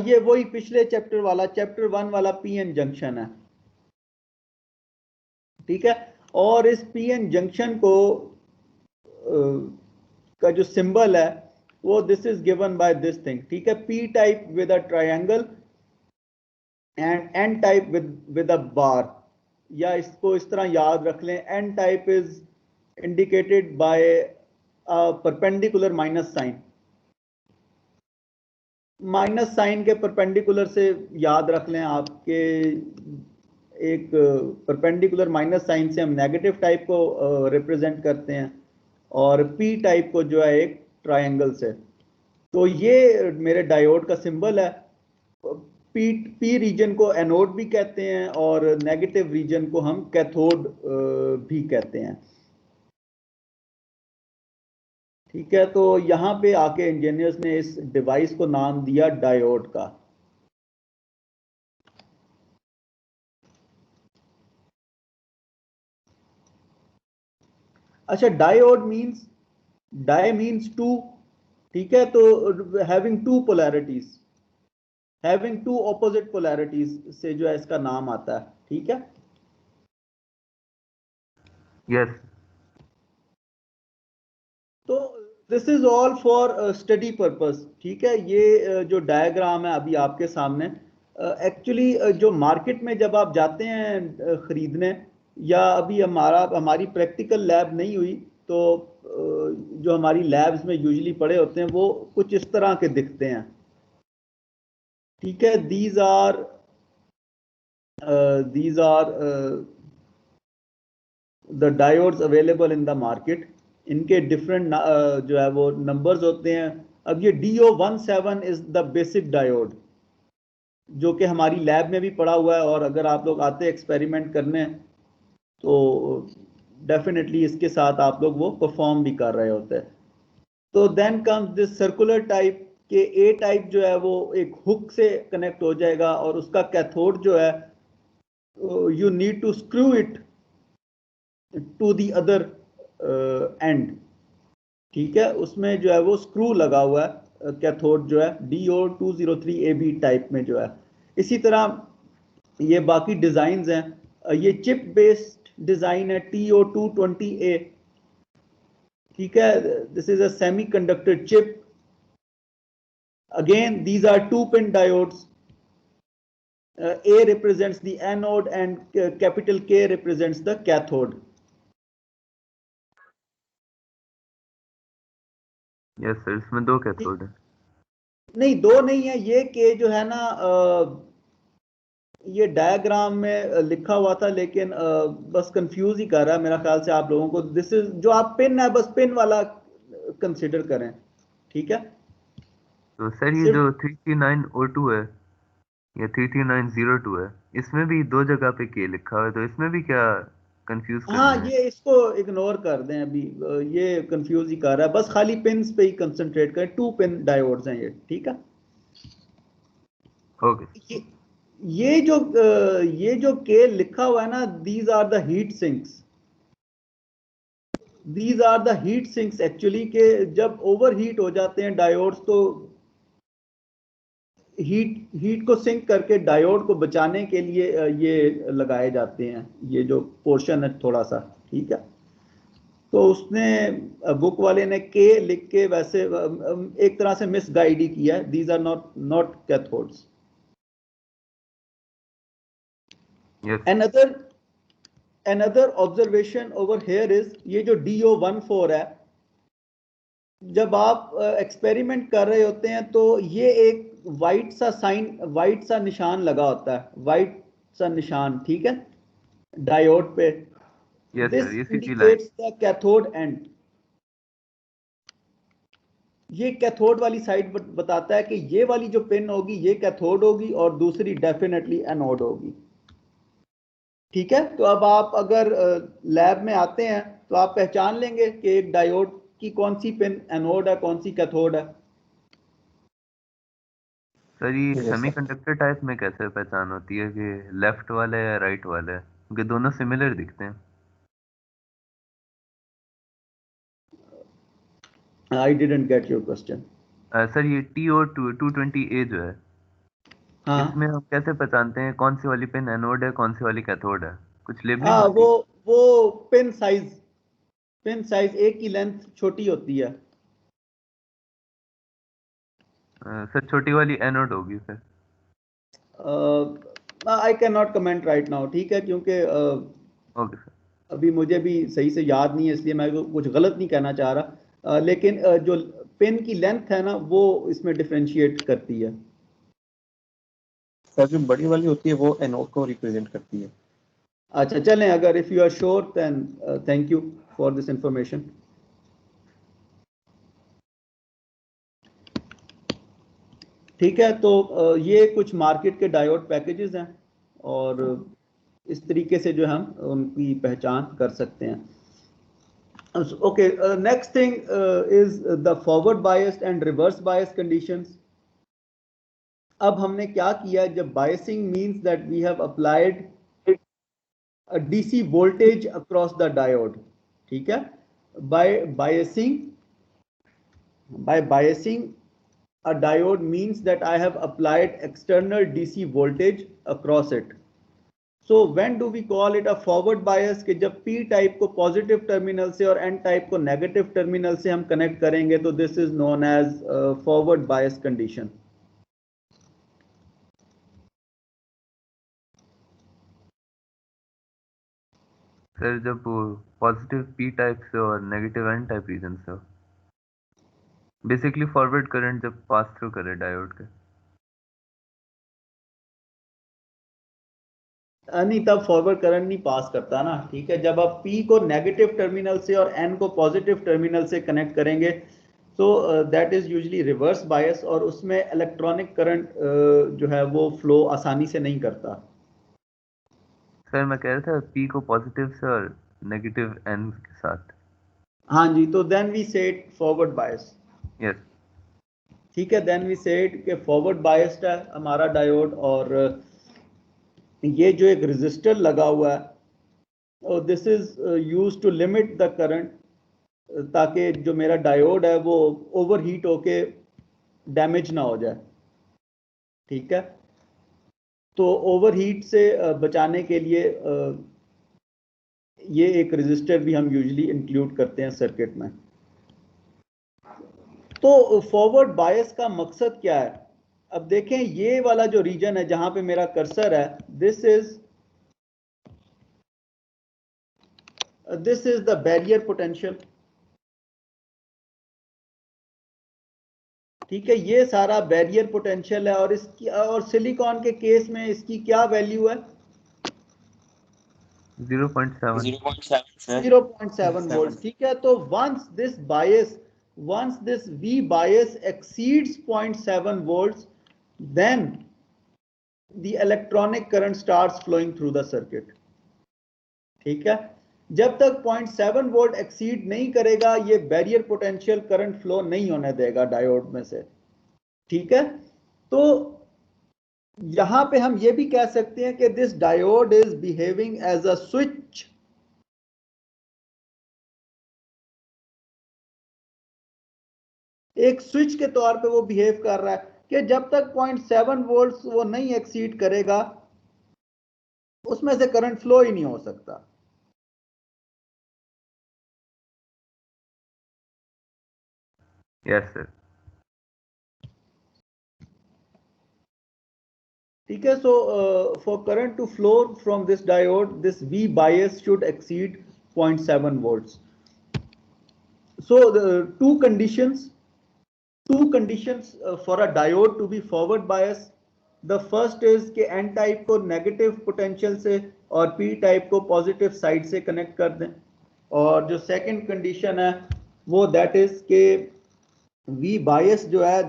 ये वही पिछले चैप्टर वाला, चैप्टर 1 वाला पीएन जंक्शन है। ठीक है, और इस पीएन जंक्शन को का जो सिंबल है वो this is given by this thing. ठीक है, P type with a triangle and N type with a bar, या इसको इस तरह याद रख लें, N type is indicated by perpendicular minus sign. Minus sign के परपेंडिकुलर से याद रख लें आपके, एक परपेंडिकुलर माइनस साइन से हम नेगेटिव टाइप को रिप्रेजेंट करते हैं, और पी टाइप को जो है एक ट्रायंगल से। तो ये मेरे डायोड का सिंबल है। पी रीजन को एनोड भी कहते हैं और नेगेटिव रीजन को हम कैथोड भी कहते हैं। ठीक है, तो यहाँ पे आके इंजीनियर्स ने इस डिवाइस को नाम दिया डायोड का। अच्छा, diode means, di means two. ठीक है, तो having two polarities, having two opposite polarities से जो है इसका नाम आता है। ठीक है, यस तो this is all for study purpose. ठीक है, ये जो डायग्राम है अभी आपके सामने, एक्चुअली जो मार्केट में जब आप जाते हैं खरीदने, या अभी हमारी प्रैक्टिकल लैब नहीं हुई, तो जो हमारी लैब्स में यूजुअली पड़े होते हैं वो कुछ इस तरह के दिखते हैं। ठीक है, these are the diodes available in the market. इनके different जो है वो numbers होते हैं. अब ये DO17 is the basic diode जो कि हमारी लैब में भी पड़ा हुआ है, और अगर आप लोग आते एक्सपेरिमेंट करने तो डेफिनेटली इसके साथ आप लोग वो परफॉर्म भी कर रहे होते हैं. तो then comes this circular type के ए टाइप जो है वो एक हुक से कनेक्ट हो जाएगा, और उसका कैथोड जो है you need to screw it to the other end. ठीक है, उसमें जो है वो स्क्रू लगा हुआ है कैथोड जो है DO203AB टाइप में जो है. इसी तरह ये बाकी डिजाइन हैं. ये चिप बेस्ड डिजाइन है TO220A. ठीक है, this is a semiconductor chip. Again, these are 2-pin diodes. A represents the anode and capital K represents the cathode. Yes sir, इसमें दो कैथोड है. नहीं, दो नहीं है. ये K जो है ना ये डायग्राम में लिखा हुआ था, लेकिन बस कंफ्यूज ही कर रहा है मेरा ख्याल से आप लोगों को. दिस इज जो आप पिन है, बस पिन वाला कंसिडर करें. ठीक है, तो सर ये जो 33902 है या 33902 है, इसमें भी दो जगह पे के लिखा हुआ है, तो इसमें भी क्या कंफ्यूज हाँ, करना है? ये इसको इग्नोर कर दें अभी. ये कंफ्यूज ही कर रहा है. बस खाली पिन्स पे ही कंसंट्रेट करें. 2-pin डायोड्स हैं ये. ठीक है, ओके. ये जो के लिखा हुआ है ना, these are the heat sinks. These are the heat sinks actually, के जब ओवर हीट हो जाते हैं डायोड्स तो हीट को सिंक करके डायोड को बचाने के लिए ये लगाए जाते हैं. ये जो पोर्शन है थोड़ा सा. ठीक है, तो उसने बुक वाले ने के लिख के वैसे एक तरह से मिस गाइड ही किया है. These are not cathodes. Another observation over here is ये जो DO14 है, जब आप एक्सपेरिमेंट कर रहे होते हैं तो ये एक वाइट सा निशान लगा होता है. वाइट सा निशान. ठीक है, डायोड पे. यस दिस सर, ये city line. Indicates the cathode and. ये कैथोड वाली साइड बताता है कि ये वाली जो पिन होगी ये कैथोड होगी और दूसरी डेफिनेटली एनोड होगी. ठीक है, तो अब आप अगर लैब में आते हैं तो आप पहचान लेंगे कि एक डायोड की कौन सी पिन एनोड है, कौन सी कैथोड है. सर ये Yes, sir. सेमीकंडक्टर टाइप में कैसे पहचान होती है कि लेफ्ट वाला है या राइट वाला है, क्योंकि दोनों सिमिलर दिखते हैं. I didn't get your question. Sir ये TO220A जो है, हाँ इसमें हम कैसे पहचानते हैं कौन सी वाली पिन एनोड है, कौन सी वाली कैथोड है? कुछ लेबलिंग हाँ, होती है? वो पिन साइज एक की लेंथ छोटी होती है. सर छोटी वाली एनोड होगी sir. I can not comment right now. ठीक है, क्योंकि ओके सर. अभी मुझे भी सही से याद नहीं है, इसलिए मैं कुछ गलत नहीं कहना चाह रहा. लेकिन जो पिन की लेंथ है ना वो इसमें डिफरेंशिएट करती है. सर जो बड़ी वाली होती है वो एनोड को रिप्रेजेंट करती है. अच्छा, चलें, अगर if you are sure then thank you for this information. ठीक है, तो ये कुछ मार्केट के डायोड पैकेजेस हैं और इस तरीके से जो हम उनकी पहचान कर सकते हैं. Okay, next thing is the forward biased and reverse bias conditions. अब हमने क्या किया, जब biasing means that we have applied a DC voltage across the diode. ठीक है, by biasing a diode means that I have applied external DC voltage across it. So when do we call it a forward bias? कि जब P type को positive terminal से और N type को negative terminal से हम connect करेंगे तो this is known as forward bias condition. Sir जब पॉजिटिव पी टाइप से और नेगेटिव एन टाइप रीजन से हो, बेसिकली फॉरवर्ड करंट जब पास थ्रू करे डायोड के. नहीं, तब फॉरवर्ड करंट नहीं पास करता ना, ठीक है। जब आप P को नेगेटिव टर्मिनल से और N को पॉजिटिव टर्मिनल से कनेक्ट करेंगे तो that is usually reverse bias, और उसमें इलेक्ट्रॉनिक करंट जो है वो फ्लो आसानी से नहीं करता। सर मैं कह रहा था P को पॉजिटिव से और नेगेटिव N के साथ। हाँ जी, तो then we said forward bias. Yes. ठीक है, देन वी सेड कि फॉरवर्ड बायस्ड है हमारा डायोड, और ये जो एक रेजिस्टर लगा हुआ है, और this is used to limit the current, ताकि जो मेरा डायोड है वो ओवरहीट होके डैमेज ना हो जाए। ठीक है, तो ओवरहीट से बचाने के लिए ये एक रेजिस्टर भी हम यूजुअली इंक्लूड करते हैं सर्किट में। तो फॉरवर्ड बायस का मकसद क्या है? अब देखें, ये वाला जो रीजन है जहां पे मेरा कर्सर है, this is the barrier potential. ठीक है, ये सारा बैरियर पोटेंशियल है, और इसकी, और सिलिकॉन के केस में इसकी क्या वैल्यू है? 0.7। 0.7 वोल्ट। ठीक है, तो once this V bias exceeds 0.7 volts, then the electronic current starts flowing through the circuit। ठीक है, जब तक 0.7 वोल्ट एक्सीड नहीं करेगा, ये बैरियर पोटेंशियल करंट फ्लो नहीं होने देगा डायोड में से। ठीक है, तो यहां पे हम ये भी कह सकते हैं कि this diode is behaving as a switch. एक स्विच के तौर पे वो बिहेव कर रहा है कि जब तक 0.7 वोल्ट वो नहीं एक्सीड करेगा, उसमें से करंट फ्लो ही नहीं हो सकता। Yes sir. ठीक है, so for current to flow from this diode, this V bias should exceed 0.7 volts. So the two conditions for a diode to be forward bias. The first is कि N type को negative potential से और P type को positive side से connect कर दें, और जो सेकंड कंडीशन है वो दैट इज के V बायस जो है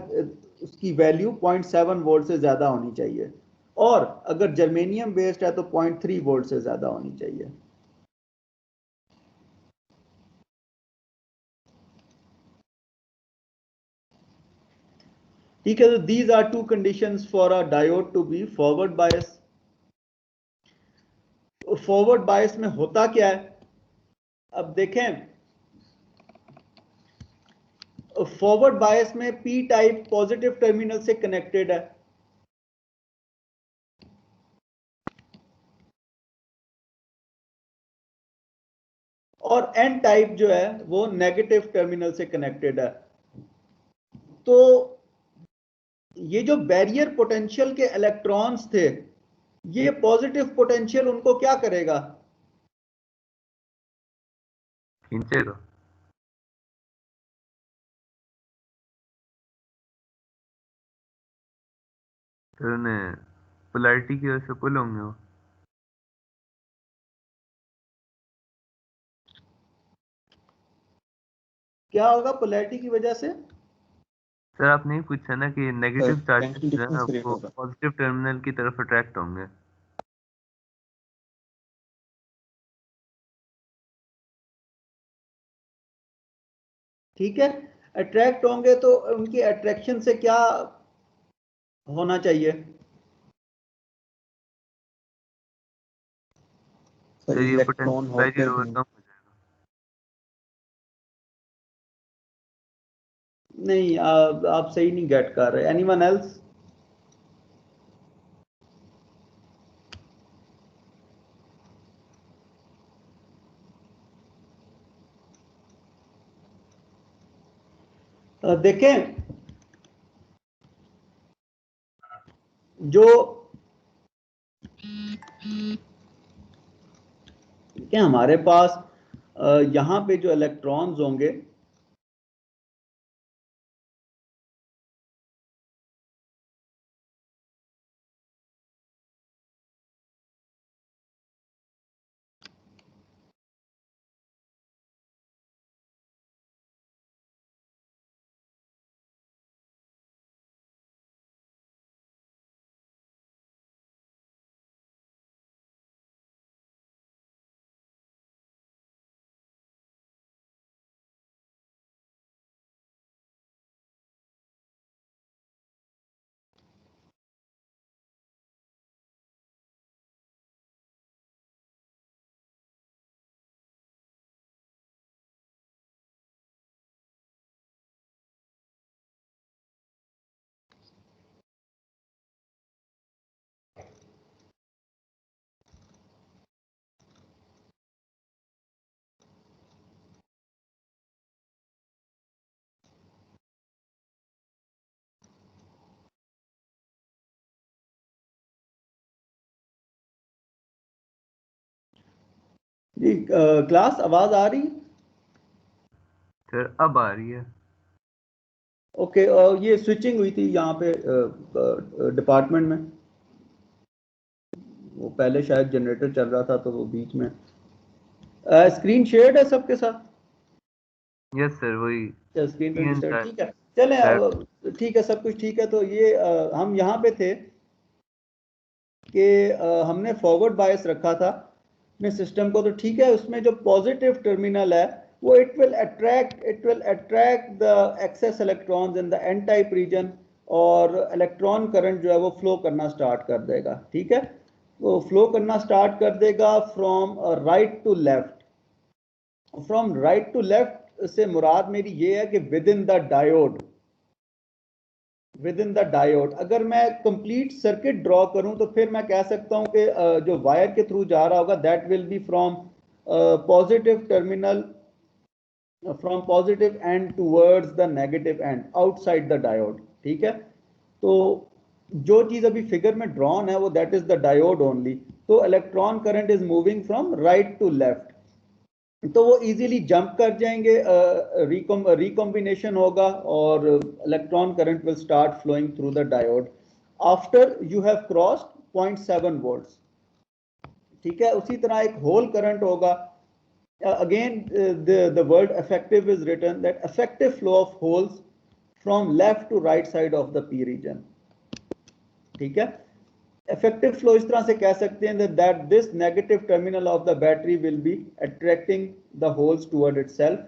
उसकी वैल्यू 0.7 वोल्ट से ज्यादा होनी चाहिए, और अगर जर्मेनियम बेस्ड है तो 0.3 वोल्ट से ज्यादा होनी चाहिए। ठीक है, तो these are two conditions for a diode to be forward bias. Forward bias में होता क्या है? अब देखें, फॉरवर्ड बायस में P टाइप पॉजिटिव टर्मिनल से कनेक्टेड है, और N टाइप जो है वो नेगेटिव टर्मिनल से कनेक्टेड है। तो ये जो बैरियर पोटेंशियल के इलेक्ट्रॉन्स थे, ये पॉजिटिव पोटेंशियल उनको क्या करेगा? खींचेगा। तो उन्हें पोलैरिटी की वजह से पुल होंगे वो। क्या होगा पोलैरिटी की वजह से? सर आपने ही पूछा ना कि नेगेटिव चार्जेस पोटेंशियल जो है डिफरेंस क्रिएट वो होगा। पॉजिटिव टर्मिनल की तरफ अट्रैक्ट होंगे। ठीक है, अट्रैक्ट होंगे तो उनकी अट्रैक्शन से क्या होना चाहिए? सर तो ये इलेक्ट्रॉन पोटेंशियल होते बैरियर हैं। ओवरकम हो जाएगा। नहीं, आप सही नहीं गेट कर रहे। Anyone else? देखें, जो क्या हमारे पास यहां पे जो इलेक्ट्रॉन्स होंगे, जी क्लास आवाज आ रही? सर अब आ रही है। ओके ये स्विचिंग हुई थी यहाँ पे डिपार्टमेंट में, वो पहले शायद जनरेटर चल रहा था तो वो बीच में। स्क्रीन शेयर्ड है सबके साथ? यस सर, वही स्क्रीन ये रजिस्टर इनका ठीक है, चले टैब। ठीक है, सब कुछ ठीक है। तो ये हम यहाँ पे थे कि हमने फॉरवर्ड बायस रखा था अपने सिस्टम को, तो ठीक है, उसमें जो पॉजिटिव टर्मिनल है वो it will attract the excess electrons in the N type region, और इलेक्ट्रॉन करंट जो है वो फ्लो करना स्टार्ट कर देगा। ठीक है, वो फ्लो करना स्टार्ट कर देगा from right to left. From right to left से मुराद मेरी ये है कि within the diode, within the diode. अगर मैं कंप्लीट सर्किट ड्रॉ करूं तो फिर मैं कह सकता हूं कि जो वायर के थ्रू जा रहा होगा that will be from positive terminal, from positive and towards the negative and outside the diode. ठीक है, तो जो चीज अभी फिगर में ड्रॉन है वो that is the diode only. तो electron current is moving from right to left, तो वो इजीली जंप कर जाएंगे, रिकॉम्बिनेशन होगा और electron current will start flowing through the diode after you have crossed 0.7 volts. ठीक है, उसी तरह एक होल करंट होगा। Again the word effective is written, that effective flow of holes from left to right side of the p region। ठीक है, effective flow इस तरह से कह सकते हैं that this negative terminal of the battery will be attracting the holes toward itself,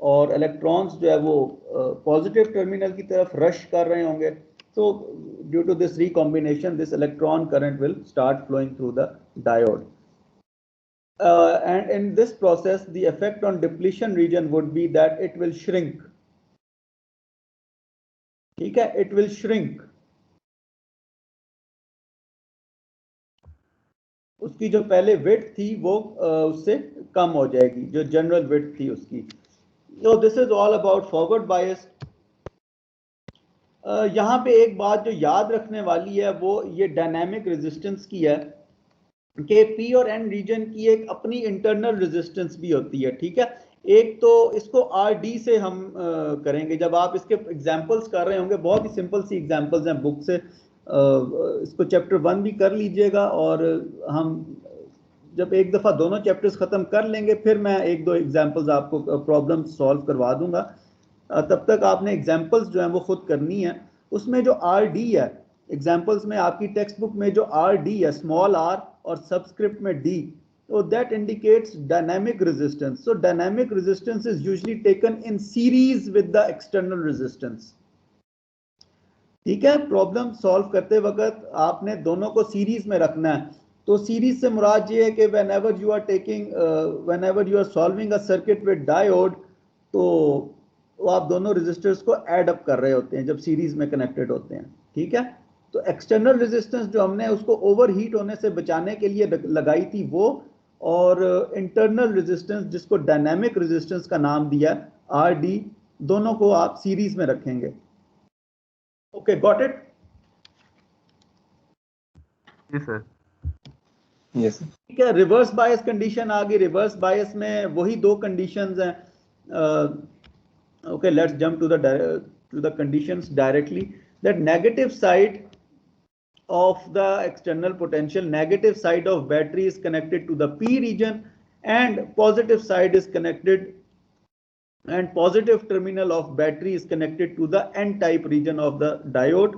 और electrons जो है वो पॉजिटिव टर्मिनल की तरफ रश कर रहे होंगे। so due to this recombination this electron current will start flowing through the diode, and in this process the effect on depletion region would be that it will shrink। ठीक है, it will shrink, उसकी जो पहले width थी वो उससे कम हो जाएगी, जो जनरल विड्थ थी उसकी। तो this is all about forward bias. यहाँ पे एक बात जो याद रखने वाली है वो ये डायनामिक रेजिस्टेंस की है कि पी और एन रीजन की एक अपनी इंटरनल रेजिस्टेंस भी होती है। ठीक है, एक तो इसको आर डी से हम करेंगे, जब आप इसके एग्जांपल्स कर रहे होंगे, बहुत ही सिंपल सी एग्जांपल्स हैं बुक से, इसको चैप्टर 1 भी कर लीजिएगा, और हम जब एक दफ़ा दोनों चैप्टर्स ख़त्म कर लेंगे फिर मैं एक दो एग्जांपल्स आपको प्रॉब्लम सॉल्व करवा दूंगा। तब तक आपने एग्जांपल्स जो हैं वो खुद करनी है। उसमें जो आर डी है एग्जांपल्स में, आपकी टेक्स्ट बुक में जो आर डी है, स्मॉल आर और सबस्क्रिप्ट में D, so that indicates dynamic resistance। so dynamic resistance is usually taken in series with the external resistance। ठीक है, प्रॉब्लम सॉल्व करते वक्त आपने दोनों को सीरीज में रखना है। तो सीरीज से मुराद ये है कि whenever you are taking whenever you are solving a circuit with diode, तो आप दोनों रेजिस्टर्स को ऐड अप कर रहे होते हैं जब सीरीज में कनेक्टेड होते हैं। ठीक है, तो एक्सटर्नल रेजिस्टेंस जो हमने उसको ओवरहीट होने से बचाने के लिए लगाई थी वो, और इंटरनल रेजिस्टेंस जिसको डायनामिक रेजिस्टेंस का नाम दिया आर डी, दोनों को आप सीरीज में रखेंगे। Okay, got it? जी सर। यस ठीक है, रिवर्स बायस कंडीशन आ गई। रिवर्स बायस में वही दो कंडीशंस हैं। Okay, let's jump to the conditions directly. That negative side of the external potential, negative side of battery is connected to the p region, and positive side is connected, and positive terminal of battery is connected to the n type region of the diode।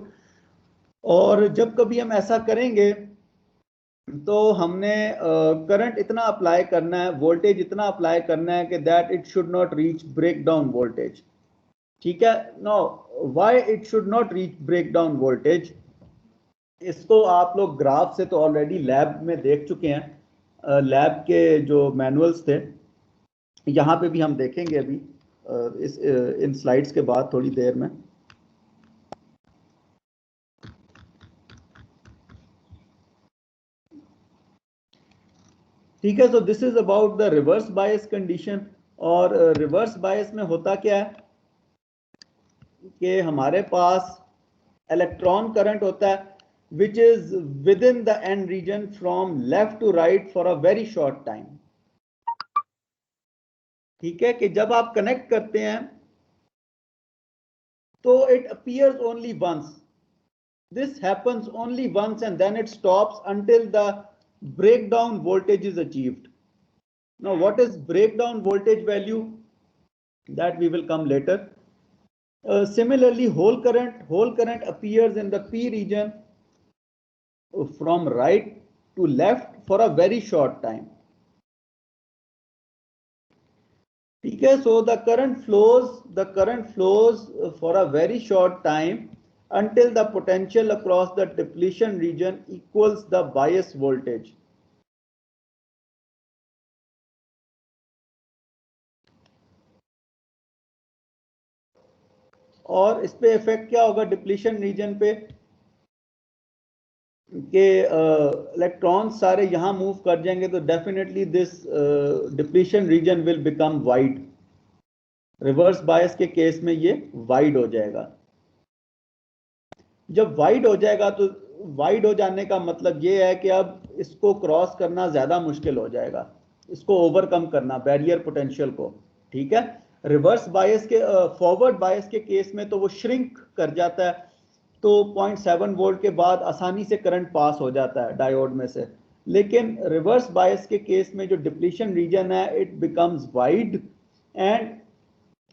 और जब कभी हम ऐसा करेंगे तो हमने current इतना apply करना है, वोल्टेज इतना अप्लाई करना है कि that it should not reach breakdown voltage. ठीक है, know why it should not reach breakdown voltage, इसको आप लोग ग्राफ से तो ऑलरेडी लैब में देख चुके हैं। लैब के जो मैनुअल्स थे, यहाँ पे भी हम देखेंगे अभी इन स्लाइड्स के बाद थोड़ी देर में। ठीक है, सो this is about the reverse bias condition. और रिवर्स बायस में होता क्या है कि हमारे पास इलेक्ट्रॉन करंट होता है which is within the n region from left to right for a very short time। ठीक है, कि जब आप कनेक्ट करते हैं तो it appears only once, this happens only once and then it stops until the breakdown voltage is achieved. Now what is breakdown voltage value? That we will come later. Similarly, whole current appears in the P region from right to left for a very short time. Okay, so the current flows for a very short time until the potential across the depletion region equals the bias voltage. और इस पे effect क्या होगा depletion region पे, के electrons सारे यहां move कर जाएंगे तो definitely this depletion region will become wide. Reverse bias के केस में ये वाइड हो जाएगा। जब वाइड हो जाएगा तो वाइड हो जाने का मतलब ये है कि अब इसको क्रॉस करना ज्यादा मुश्किल हो जाएगा, इसको ओवरकम करना बैरियर पोटेंशियल को। ठीक है, रिवर्स बायस के फॉरवर्ड बायस के केस में तो वो श्रिंक कर जाता है, तो 0.7 वोल्ट के बाद आसानी से करंट पास हो जाता है डायोड में से। लेकिन रिवर्स बायस के केस में जो डिप्लीशन रीजन है it becomes wide and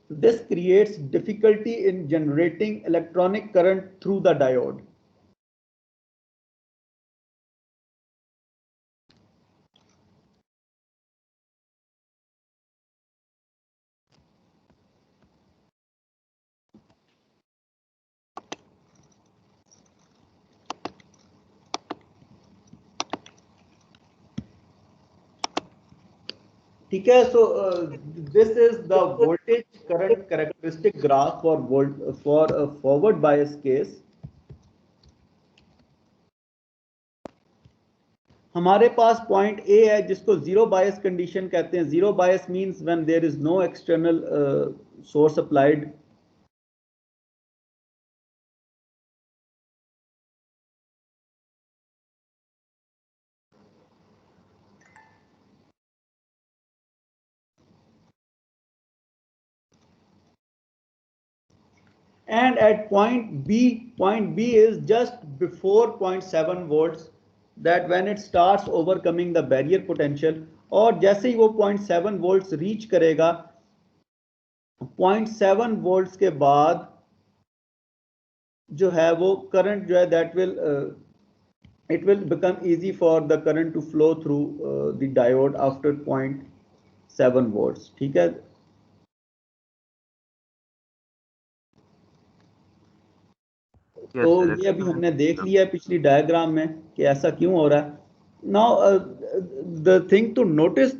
this creates difficulty in generating electronic current through the diode. ठीक है, so this is the voltage current characteristic graph for a forward bias case. हमारे पास point A है जिसको zero बायस condition कहते हैं। Zero bias means when there is no external source applied. And at point B is just before 0.7 volts, that when it starts overcoming the barrier potential, और जैसे ही वो 0.7 volts reach करेगा, 0.7 volts के बाद जो है वो current जो है that will it will become easy for the current to flow through the diode after 0.7 volts. ठीक है, तो ये अभी हमने देख लिया है पिछली डायग्राम में कि ऐसा क्यों हो रहा है। Now the thing to notice,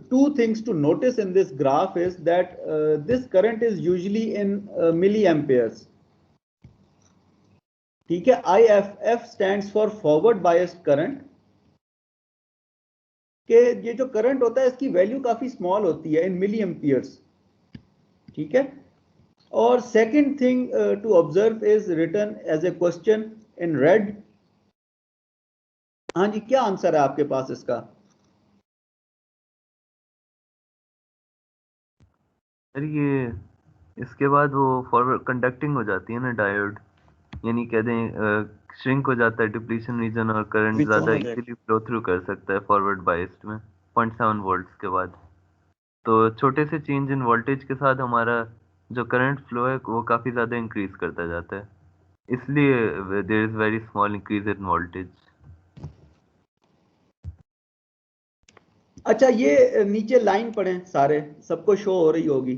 two things to notice in this graph is that this current is usually in milliamperes. ठीक है, IFF stands for forward biased current, के ये जो करंट होता है इसकी वैल्यू काफी स्मॉल होती है इन मिली एम्पियर्स। ठीक है, और second thing to observe is written as a question in red. हाँ जी, क्या आंसर है आपके पास इसका? अरे ये इसके बाद वो फॉरवर्ड कंडक्टिंग हो जाती है ना डायोड, यानी कह दें श्रिंक हो जाता है डिप्लीशन रीजन और करंट Which one ज़्यादा हो जाएगा? इजीली फ्लो थ्रू कर सकता है फॉरवर्ड बायस्ड में 0.7 वोल्ट्स के बाद। तो छोटे से चेंज इन वोल्टेज के साथ हमारा जो करंट फ्लो है वो काफ़ी ज़्यादा इंक्रीज करता जाता है, इसलिए there is very small increase in voltage. अच्छा, ये नीचे लाइन पढ़ें, सारे सबको शो हो रही होगी।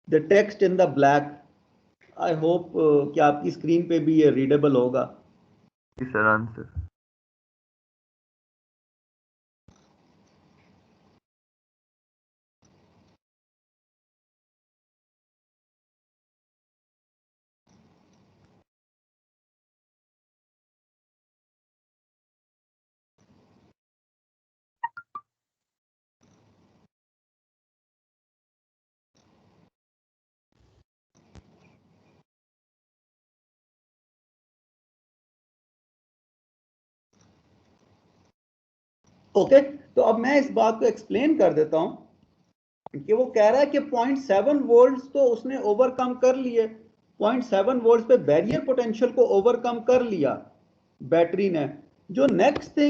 The text in the black, I hope कि आपकी स्क्रीन पे भी ये रीडेबल होगा। सर आंसर ओके, तो अब मैं इस बात को एक्सप्लेन कर देता हूं कि वो कह रहा है कि 0.7 वोल्ट्स तो उसने ओवरकम कर लिए, 0.7 वोल्ट्स पे बैरियर पोटेंशियल को ओवरकम कर लिया बैटरी ने। जो नेक्स्ट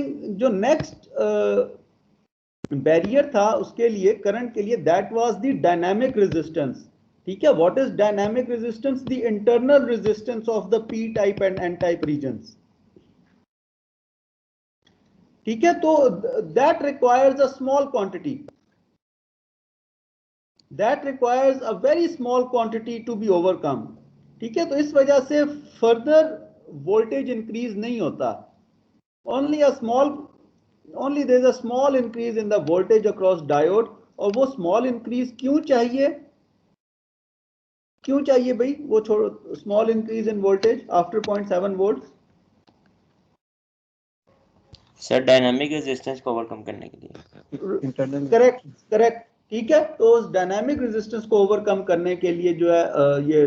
बैरियर था उसके लिए, करंट के लिए, that was the dynamic resistance. ठीक है, what is dynamic resistance? The internal resistance of the P type and N type regions. ठीक है, तो that requires a small quantity, that requires a very small quantity to be overcome. ठीक है, तो इस वजह से फर्दर वोल्टेज इंक्रीज नहीं होता, only there is a small increase in the voltage across diode. और वो स्मॉल इंक्रीज क्यों चाहिए भाई, वो छोड़ो, small increase in voltage after 0.7 volt? Sir dynamic resistance को ओवरकम करने के लिए। इंटरनल। करेक्ट। ठीक है, तो उस डायनामिक रेजिस्टेंस को ओवरकम करने के लिए जो है ये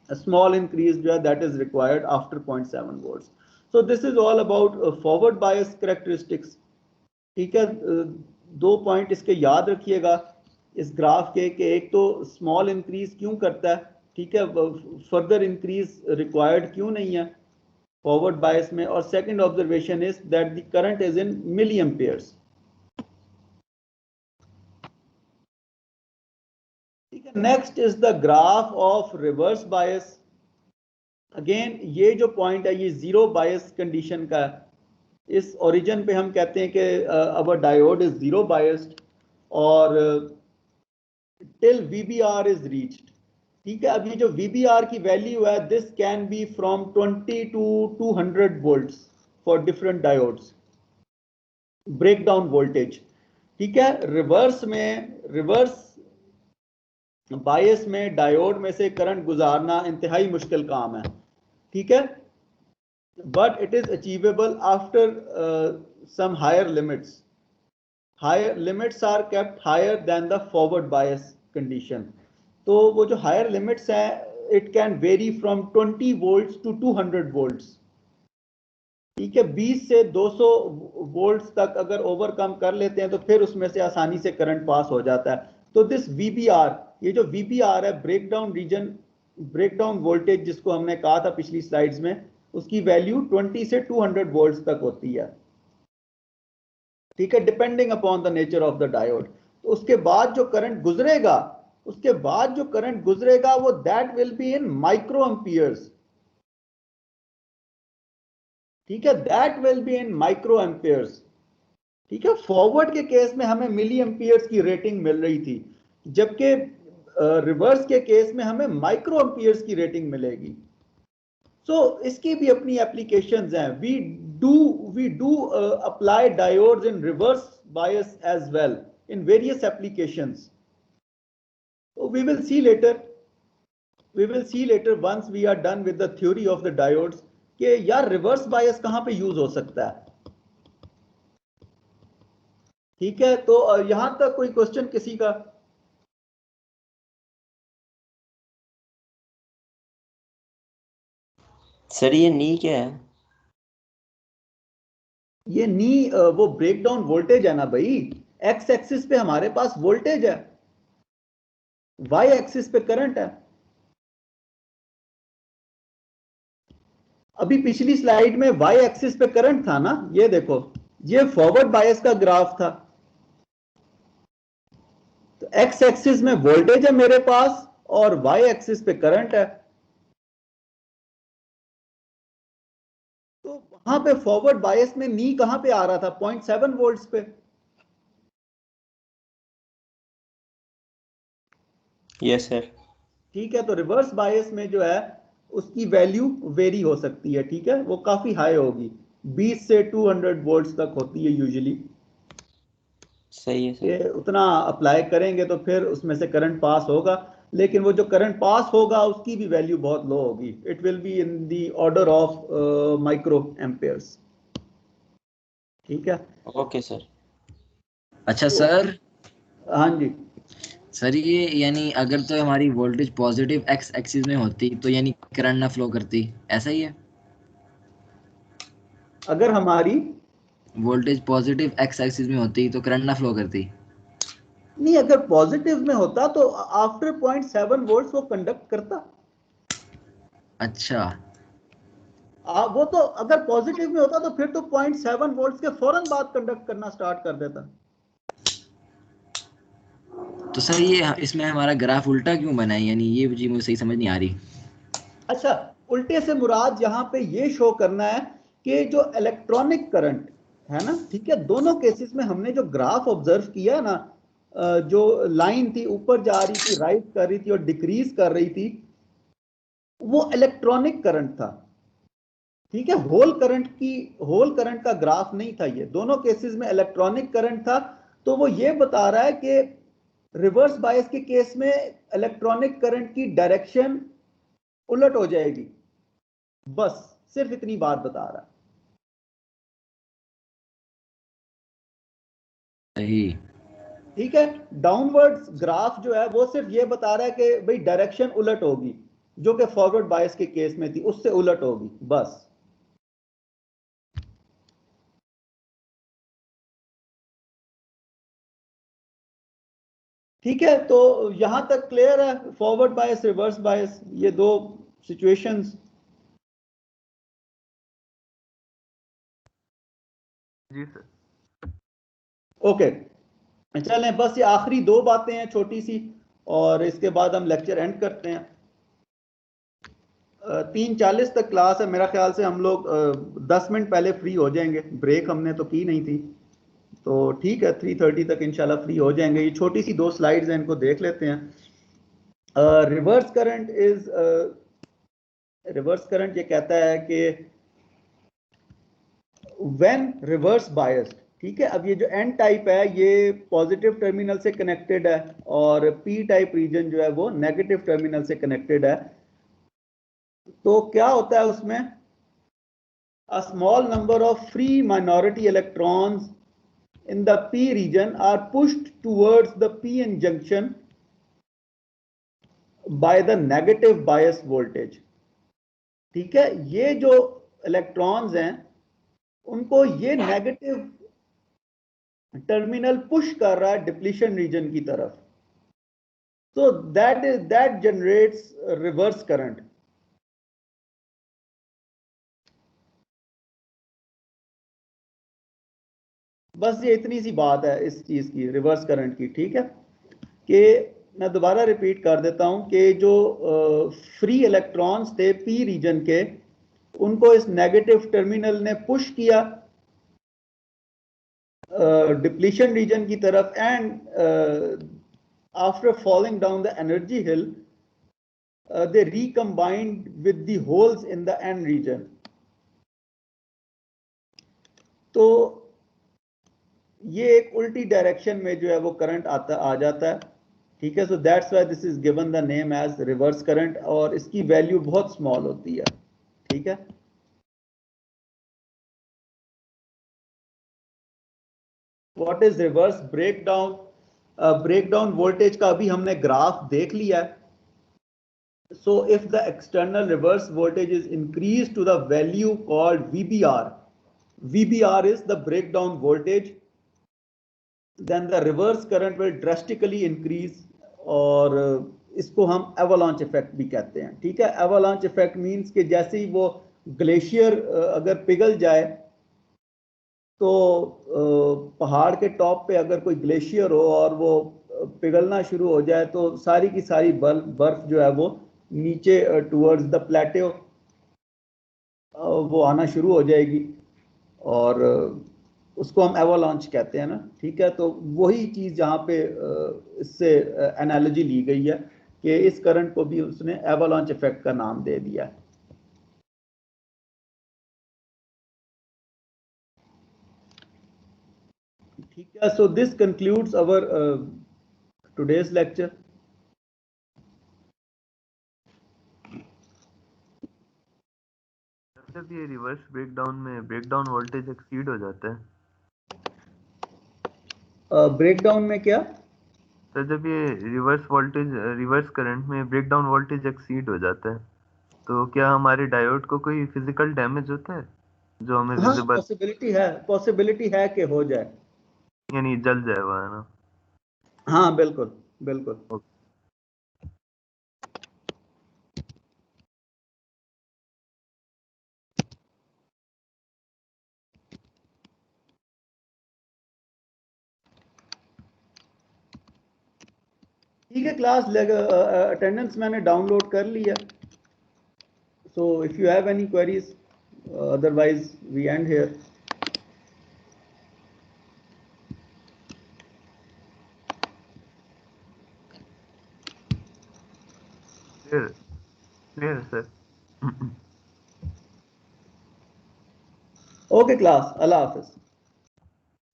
स्मॉल इंक्रीज जो है that is required after 0.7 volts. So this is all about forward bias characteristics. ठीक है, दो पॉइंट इसके याद रखिएगा इस ग्राफ के, कि एक तो स्मॉल इंक्रीज क्यों करता है, ठीक है, फर्दर इंक्रीज रिक्वायर्ड क्यों नहीं है फॉरवर्ड बायस में, और second observation is that the current is in milliamperes. ठीक है, next is the graph of reverse bias. Again ये जो पॉइंट है ये जीरो बायस कंडीशन का है। इस ओरिजिन पे हम कहते हैं कि our diode is zero biased और टिल VBR इज रीच्ड। ठीक है, अब ये जो VBR की वैल्यू है, this can be from 20 to 200 volts for different diodes, breakdown voltage. ठीक है, रिवर्स बायस में डायोड में से करंट गुजारना इंतहाई मुश्किल काम है। ठीक है, but it is achievable after some higher limits. Higher limits are kept higher than the forward bias condition. तो वो जो higher limits हैं, it can vary from 20 volts to 200 volts. ठीक है, 20 से 200 वोल्ट्स तक अगर ओवरकम कर लेते हैं तो फिर उसमें से आसानी से करंट पास हो जाता है। तो दिस VBR, ये जो VBR है, ब्रेकडाउन वोल्टेज, जिसको हमने कहा था पिछली स्लाइड्स में, उसकी वैल्यू 20 से 200 वोल्ट्स तक होती है। ठीक है, depending upon the nature of the diode. तो उसके बाद जो करंट गुजरेगा वो that will be in micro amperes. ठीक है, that will be in micro amperes. ठीक है, फॉरवर्ड के केस में हमें मिली एम्पियर्स की रेटिंग मिल रही थी, जबकि रिवर्स के केस में हमें माइक्रो एम्पियर्स की रेटिंग मिलेगी। So इसकी भी अपनी एप्लीकेशंस हैं। We do apply diodes in reverse bias as well in various applications. So we will see later once we are done with the theory of the diodes कि यार reverse bias कहां पे use हो सकता है। ठीक है, तो यहां तक कोई क्वेश्चन किसी का? सर ये नी क्या है? ये नी वो ब्रेकडाउन वोल्टेज है ना भाई। एक्स एक्सिस पे हमारे पास वोल्टेज है, वाई एक्सिस पे करंट है। अभी पिछली स्लाइड में वाई एक्सिस पे करंट था ना, ये देखो, ये फॉरवर्ड बायस का ग्राफ था। तो एक्स एक्सिस में वोल्टेज है मेरे पास और वाई एक्सिस पे करंट है। तो वहां पे फॉरवर्ड बायस में नी कहां पे आ रहा था? 0.7 वोल्ट्स पे। Yes sir. ठीक है, तो रिवर्स बायस में जो है उसकी वैल्यू वेरी हो सकती है। ठीक है, वो काफी हाई होगी, 20 से 200 वोल्ट्स तक होती है यूजुअली। सही है सर। ये उतना अप्लाई करेंगे तो फिर उसमें से करंट पास होगा, लेकिन वो जो करंट पास होगा उसकी भी वैल्यू बहुत लो होगी। It will be in the order of micro Ampere's. ठीक है, ओके सर। अच्छा सर, हाँ जी। सर ये यानी अगर तो हमारी वोल्टेज पॉजिटिव एक्स एक्सिस में होती तो यानी करंट ना फ्लो करती, ऐसा ही है? अगर हमारी वोल्टेज पॉजिटिव एक्स एक्सिस में होती तो करंट ना फ्लो करती। नहीं, अगर पॉजिटिव में होता तो आफ्टर 0.7 वोल्ट वो कंडक्ट करता। अच्छा वो तो अगर पॉजिटिव में होता तो फिर तो 0.7 वोल्ट के फौरन बाद कंडक्ट करना स्टार्ट कर देता। तो सर ये इसमें हमारा ग्राफ उल्टा क्यों बना है, यानी ये जी मुझे सही समझ नहीं आ रही। अच्छा, उल्टे से मुराद यहाँ पे ये शो करना है कि जो इलेक्ट्रॉनिक करंट है ना, ठीक है, दोनों केसेस में हमने जो ग्राफ ऑब्जर्व किया ना, जो लाइन थी ऊपर जा रही थी, राइज कर रही थी और डिक्रीज कर रही थी, वो इलेक्ट्रॉनिक करंट था। ठीक है, होल करंट का ग्राफ नहीं था ये, दोनों केसेस में इलेक्ट्रॉनिक करंट था। तो वो ये बता रहा है कि रिवर्स बायस के केस में इलेक्ट्रॉनिक करंट की डायरेक्शन उलट हो जाएगी, बस सिर्फ इतनी बात बता रहा है। सही। ठीक है, डाउनवर्ड्स ग्राफ जो है वो सिर्फ ये बता रहा है कि भाई डायरेक्शन उलट होगी, जो कि फॉरवर्ड बायस के केस में थी उससे उलट होगी, बस। ठीक है, तो यहां तक क्लियर है, फॉरवर्ड बायस रिवर्स बायस ये दो सिचुएशंस। जी सर। ओके, चलें, बस ये आखिरी दो बातें हैं छोटी सी, और इसके बाद हम लेक्चर एंड करते हैं। 3:40 तक क्लास है, मेरा ख्याल से हम लोग 10 मिनट पहले फ्री हो जाएंगे, ब्रेक हमने तो की नहीं थी, तो ठीक है 3:30 तक इंशाल्लाह फ्री हो जाएंगे। ये छोटी सी दो स्लाइड्स हैं, इनको देख लेते हैं। रिवर्स करंट ये कहता है कि व्हेन रिवर्स बायस्ड, ठीक है, अब ये जो एन टाइप है ये पॉजिटिव टर्मिनल से कनेक्टेड है, और पी टाइप रीजन जो है वो नेगेटिव टर्मिनल से कनेक्टेड है। तो क्या होता है उसमें, a small number of free minority electrons in the p region are pushed towards the pn junction by the negative bias voltage। ठीक है, ये जो इलेक्ट्रॉन्स हैं उनको ये नेगेटिव टर्मिनल पुश कर रहा है डिप्लीशन रीजन की तरफ, so that generates reverse current। बस ये इतनी सी बात है इस चीज की, रिवर्स करंट की। ठीक है, कि मैं दोबारा रिपीट कर देता हूं कि जो फ्री इलेक्ट्रॉन्स थे पी रीजन के, उनको इस नेगेटिव टर्मिनल ने पुश किया डिप्लीशन रीजन की तरफ, and after falling down the energy hill they recombined with the holes in the n region। तो ये एक उल्टी डायरेक्शन में जो है वो करंट आ जाता है। ठीक है, so that's why this is given the name as reverse current, और इसकी वैल्यू बहुत स्मॉल होती है। ठीक है, what is reverse breakdown? Breakdown voltage का अभी हमने ग्राफ देख लिया है। So if the external reverse voltage is increased to the value called VBR, VBR is the breakdown voltage, then the reverse current will drastically increase, और इसको हम avalanche effect भी कहते हैं। ठीक है, एवलांच इफेक्ट मींस कि जैसे ही वो ग्लेशियर अगर पिघल जाए, तो पहाड़ के टॉप पे अगर कोई ग्लेशियर हो और वो पिघलना शुरू हो जाए, तो सारी की सारी बर्फ जो है वो नीचे टुवर्ड्स द प्लेट्यू वो आना शुरू हो जाएगी, और उसको हम एवालांच कहते हैं ना। ठीक है, तो वही चीज जहाँ पे इससे एनालॉजी ली गई है कि इस करंट को भी उसने एवालांच इफेक्ट का नाम दे दिया है। ठीक है, so this concludes our today's lecture. जब ये रिवर्स ब्रेकडाउन में ब्रेकडाउन वोल्टेज एक्सीड हो जाता है, ब्रेकडाउन में क्या? तो जब ये रिवर्स करंट में ब्रेकडाउन वोल्टेज एक्सीड हो जाता है, तो क्या हमारे डायोड को कोई फिजिकल डैमेज होता है? जो हमें हाँ विजिबल पॉसिबिलिटी है कि हो जाए। यानी जल जाए वो, है ना? हाँ बिल्कुल बिल्कुल। ठीक है क्लास, अटेंडेंस मैंने डाउनलोड कर लिया। So if you have any queries, otherwise we end here. Clear sir. Okay class, अल्लाह हाफिज।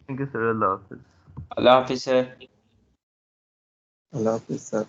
थैंक यू सर, अल्लाह हाफिज। अल्लाह हाफिज सर। Allah Hafiz, sir.